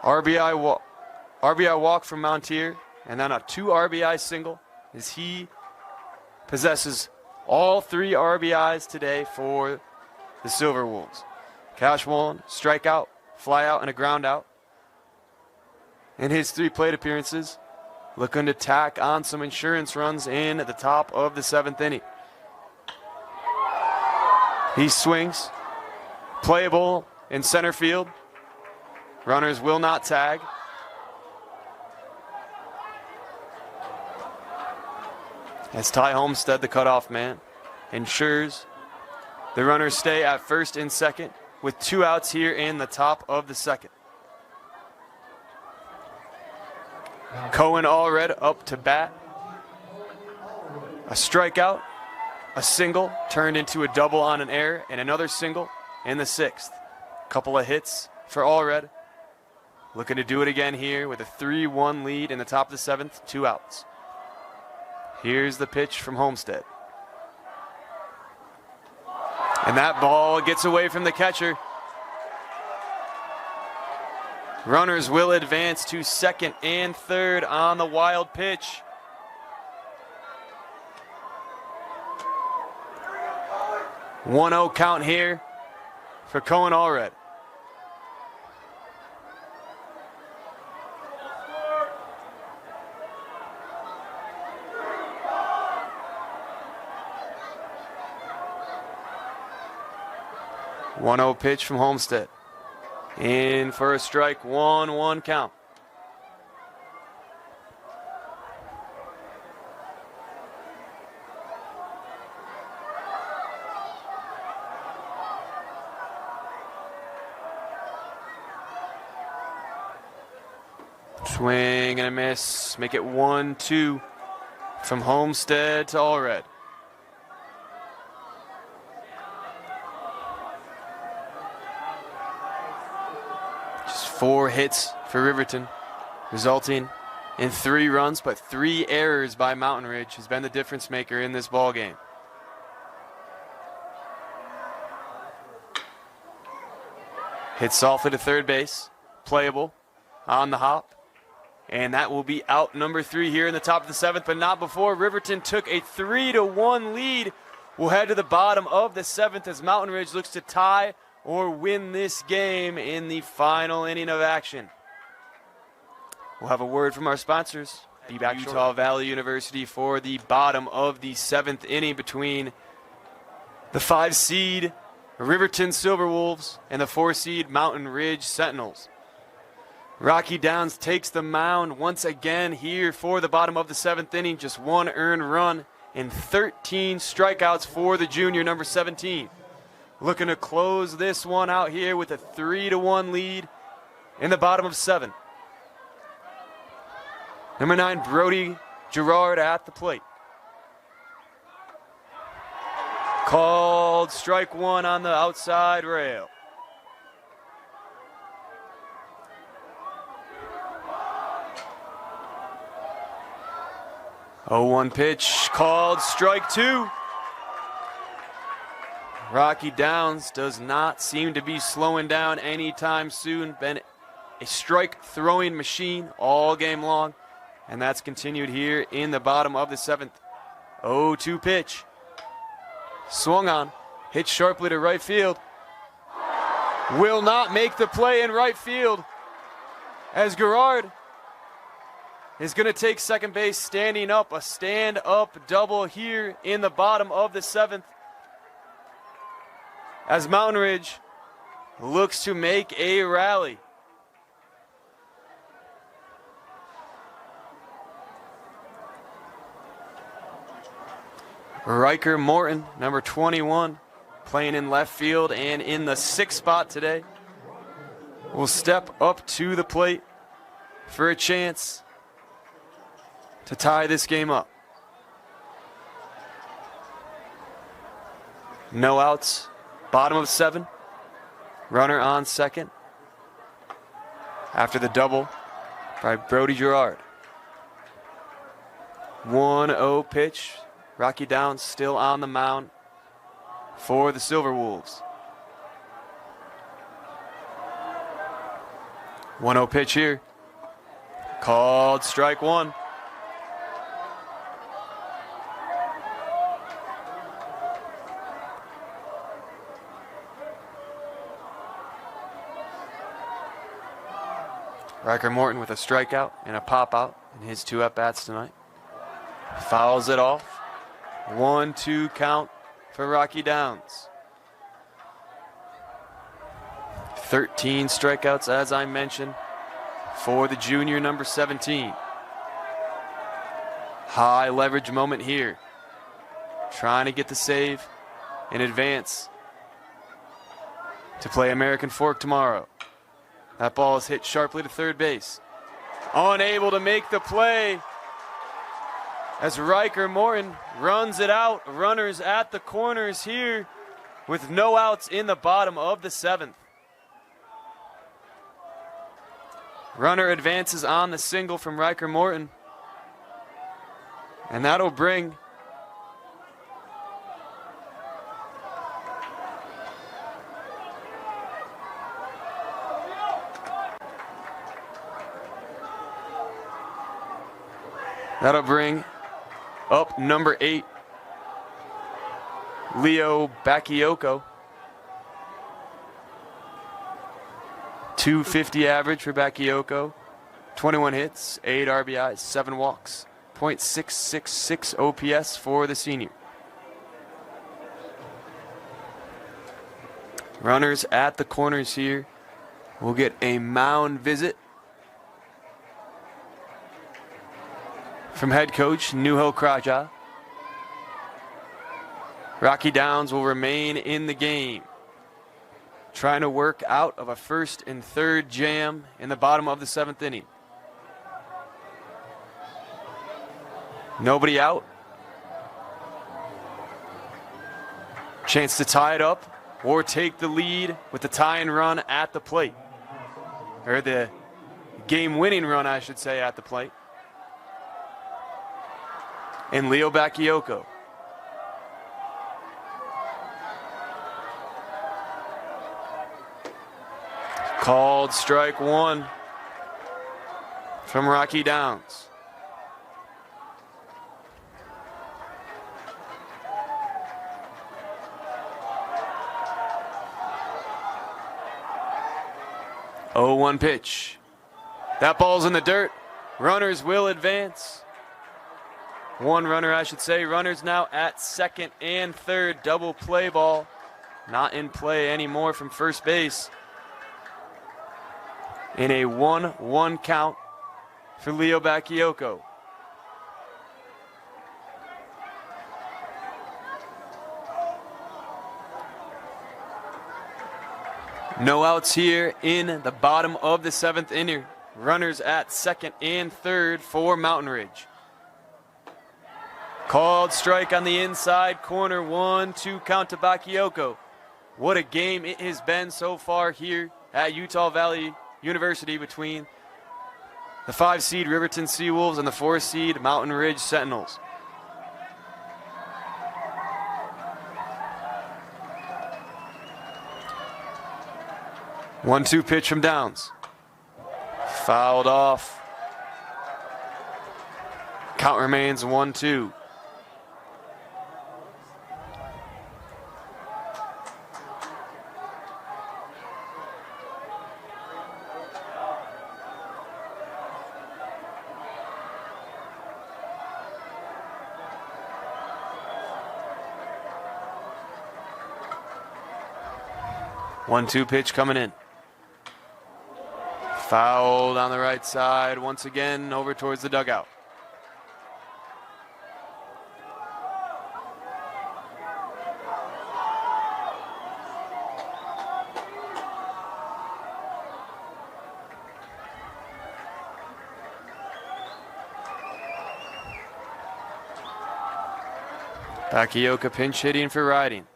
RBI walk from Mountier, and then a 2 RBI single as he possesses all 3 RBIs today for the Silverwolves. Cash Wolin, strikeout, fly out, and a ground out. In his 3 plate appearances, looking to tack on some insurance runs in at the top of the 7th inning. He swings, playable in center field. Runners will not tag. As Ty Homestead, the cutoff man, ensures the runners stay at first and second with 2 outs here in the top of the 2nd. Cohen Allred up to bat. A strikeout, a single turned into a double on an error, and another single in the 6th. Couple of hits for Allred. Looking to do it again here with a 3-1 lead in the top of the 7th, 2 outs. Here's the pitch from Homestead. And that ball gets away from the catcher. Runners will advance to second and third on the wild pitch. One-0 count here for Cohen Allred. One-0 pitch from Homestead. In for a strike, 1-1 count. Swing and a miss. Make it 1-2 from Homestead to Allred. Just 4 hits for Riverton, resulting in 3 runs, but 3 errors by Mountain Ridge has been the difference maker in this ball game. Hit softly to third base, playable on the hop. And that will be out number 3 here in the top of the 7th, but not before Riverton took a 3-1 lead. We'll head to the bottom of the 7th as Mountain Ridge looks to tie or win this game in the final inning of action. We'll have a word from our sponsors. Be back shortly. Utah Valley University for the bottom of the 7th inning between the 5 seed Riverton Silverwolves and the 4 seed Mountain Ridge Sentinels. Rocky Downs takes the mound once again here for the bottom of the 7th inning. Just 1 earned run and 13 strikeouts for the junior, number 17. Looking to close this one out here with a 3-1 lead in the bottom of 7. Number 9, Brody Gerard at the plate. Called strike 1 on the outside rail. Oh, 1 pitch, called strike 2. Rocky Downs does not seem to be slowing down anytime soon. Been a strike throwing machine all game long, and that's continued here in the bottom of the 7th. 0-2 pitch. Swung on, hit sharply to right field. Will not make the play in right field as Gerard is going to take second base standing up. A stand-up double here in the bottom of the 7th as Mountain Ridge looks to make a rally. Riker Morton, number 21, playing in left field and in the 6th spot today, will step up to the plate for a chance to tie this game up. No outs, bottom of 7. Runner on second after the double by Brody Gerard. 1-0 pitch. Rocky Downs still on the mound for the Silver Wolves. 1-0 pitch here. Called strike 1. Riker Morton with a strikeout and a pop-out in his 2 at-bats tonight. Fouls it off. 1-2 count for Rocky Downs. 13 strikeouts, as I mentioned, for the junior number 17. High leverage moment here. Trying to get the save in advance to play American Fork tomorrow. That ball is hit sharply to third base. Unable to make the play as Riker Morton runs it out. Runners at the corners here with no outs in the bottom of the 7th. Runner advances on the single from Riker Morton. And that'll bring up number 8, Leo Bakayoko. 250 average for Bakayoko. 21 hits, 8 RBIs, 7 walks. .666 OPS for the senior. Runners at the corners here will get a mound visit from head coach Nuho Kraja. Rocky Downs will remain in the game, trying to work out of a 1st and 3rd jam in the bottom of the 7th inning. Nobody out. Chance to tie it up or take the lead with the tying run at the plate. Or the game-winning run, I should say, at the plate. And Leo Bakayoko. Called strike 1 from Rocky Downs. Oh, 1 pitch. That ball's in the dirt. Runners will advance. 1 runner, I should say. Runners now at 2nd and 3rd. Double play ball. Not in play anymore from first base. In a 1-1 count for Leo Bakayoko. No outs here in the bottom of the 7th inning. Runners at 2nd and 3rd for Mountain Ridge. Called strike on the inside corner. 1-2 count to Bakayoko. What a game it has been so far here at Utah Valley University between the 5-seed Riverton Seawolves and the 4-seed Mountain Ridge Sentinels. One-two pitch from Downs. Fouled off. Count remains 1-2. One-two pitch coming in. Fouled on the right side once again over towards the dugout. Bakioka pinch hitting for riding.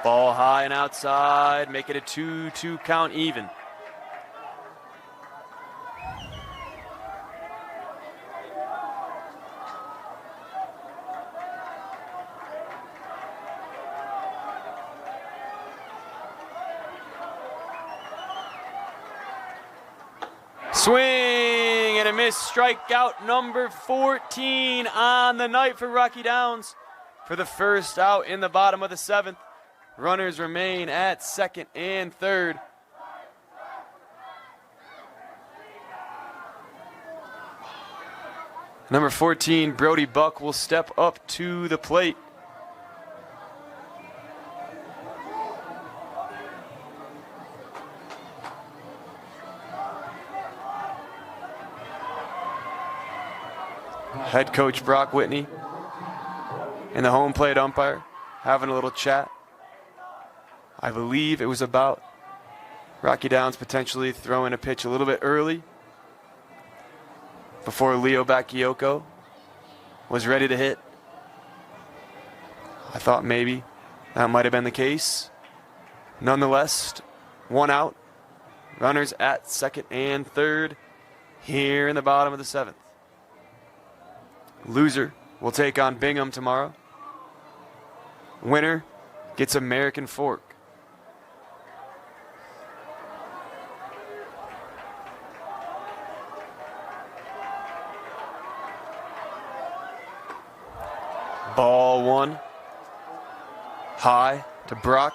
Ball high and outside, make it a 2-2 count even. Swing and a miss, strikeout number 14 on the night for Rocky Downs for the first out in the bottom of the 7th. Runners remain at second and third. Number 14, Brody Buck, will step up to the plate. Head coach Brock Whitney and the home plate umpire having a little chat. I believe it was about Rocky Downs potentially throwing a pitch a little bit early before Leo Bakayoko was ready to hit. I thought maybe that might have been the case. Nonetheless, 1 out. Runners at second and third here in the bottom of the 7th. Loser will take on Bingham tomorrow. Winner gets American Fork. Ball 1. High to Brock.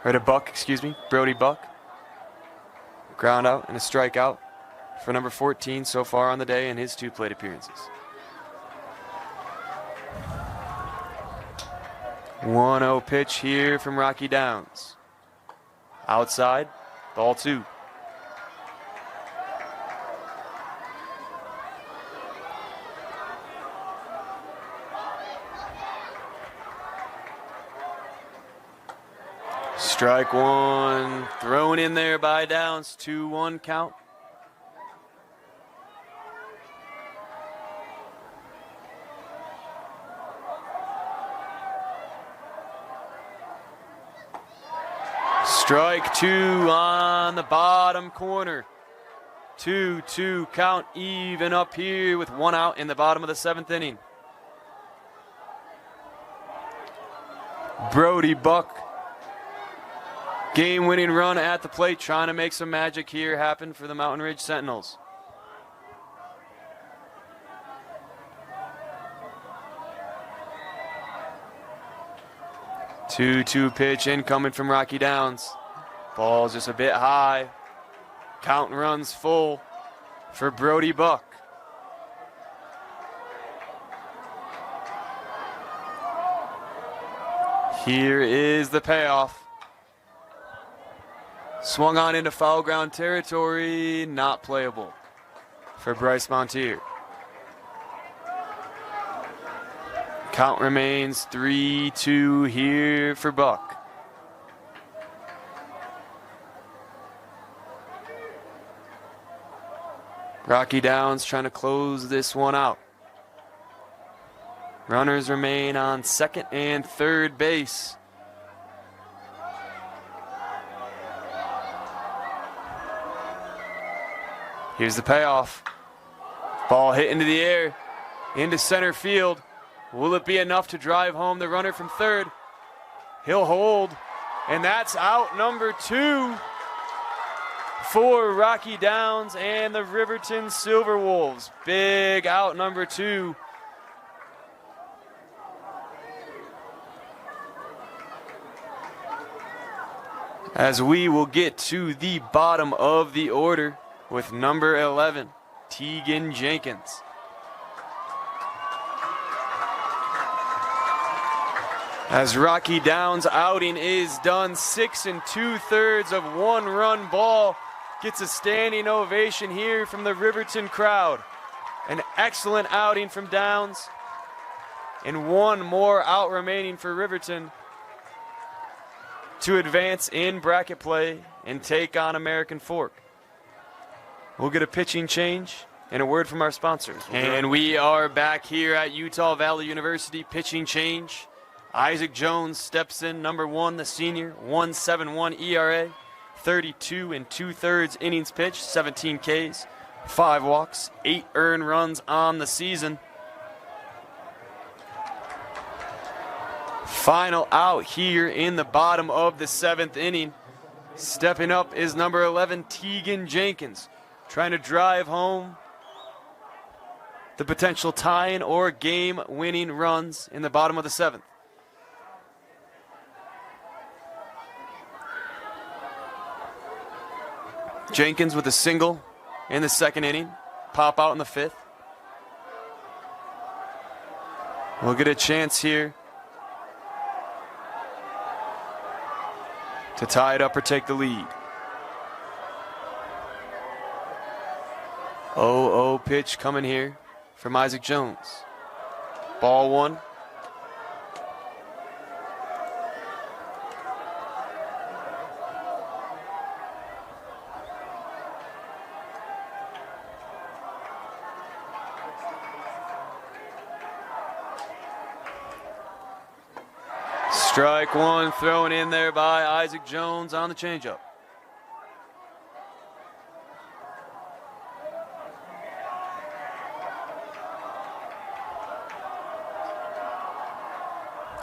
Or to Buck, excuse me. Brody Buck. Ground out and a strikeout for number 14 so far on the day in his 2 plate appearances. 1-0 pitch here from Rocky Downs. Outside, ball 2. Strike 1, thrown in there by Downs, 2-1 count. Strike 2 on the bottom corner. 2-2 count, even up here with 1 out in the bottom of the 7th inning. Brody Buck, game-winning run at the plate, trying to make some magic here happen for the Mountain Ridge Sentinels. Two pitch incoming from Rocky Downs. Ball's just a bit high. Count runs full for Brody Buck. Here is the payoff. Swung on into foul ground territory, not playable for Bryce Montier. Count remains 3-2 here for Buck. Rocky Downs trying to close this one out. Runners remain on second and third base. Here's the payoff. Ball hit into the air, into center field. Will it be enough to drive home the runner from third? He'll hold, and that's out number 2 for Rocky Downs and the Riverton Silver Wolves. Big out number 2. As we will get to the bottom of the order with number 11, Tegan Jenkins. As Rocky Downs' outing is done, 6 2/3 of 1-run ball. Gets a standing ovation here from the Riverton crowd. An excellent outing from Downs. And 1 more out remaining for Riverton to advance in bracket play and take on American Fork. We'll get a pitching change and a word from our sponsors. And we are back here at Utah Valley University. Pitching change. Isaac Jones steps in, number 1, the senior, 1.71 ERA, 32 2/3 innings pitched, 17 Ks, 5 walks, 8 earned runs on the season. Final out here in the bottom of the 7th inning. Stepping up is number 11, Tegan Jenkins, trying to drive home the potential tying or game-winning runs in the bottom of the 7th. Jenkins with a single in the 2nd inning, pop out in the 5th. We'll get a chance here to tie it up or take the lead. 0-0 pitch coming here from Isaac Jones. Ball 1. Strike 1 thrown in there by Isaac Jones on the changeup.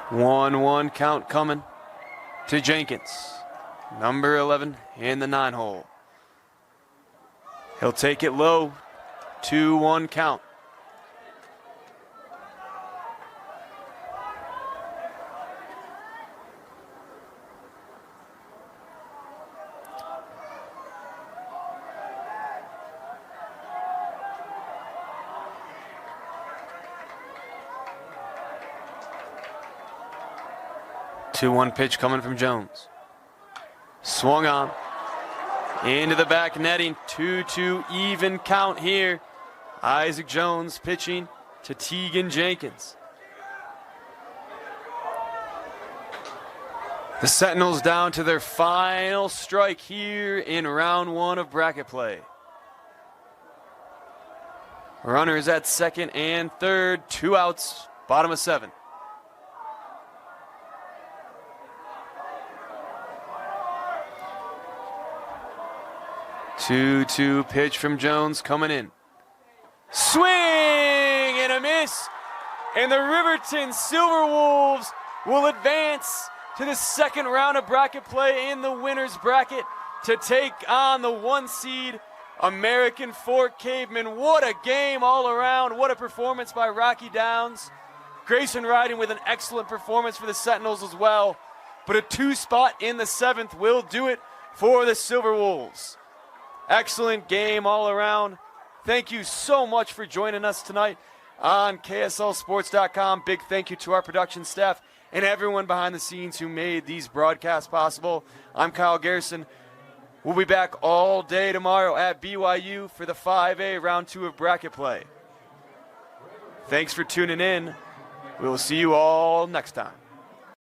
One count coming to Jenkins, number 11 in the 9 hole. He'll take it low, 2-1 count. Two-one pitch coming from Jones. Swung on. Into the back netting. 2-2 even count here. Isaac Jones pitching to Tegan Jenkins. The Sentinels down to their final strike here in round 1 of bracket play. Runners at 2nd and 3rd. 2 outs. Bottom of 7. Two pitch from Jones coming in. Swing and a miss. And the Riverton Silver Wolves will advance to the 2nd round of bracket play in the winner's bracket to take on the 1 seed American Fork Cavemen. What a game all around. What a performance by Rocky Downs. Grayson riding with an excellent performance for the Sentinels as well. But a 2 spot in the 7th will do it for the Silver Wolves. Excellent game all around. Thank you so much for joining us tonight on KSLSports.com. Big thank you to our production staff and everyone behind the scenes who made these broadcasts possible. I'm Kyle Garrison. We'll be back all day tomorrow at BYU for the 5A round 2 of bracket play. Thanks for tuning in. We will see you all next time.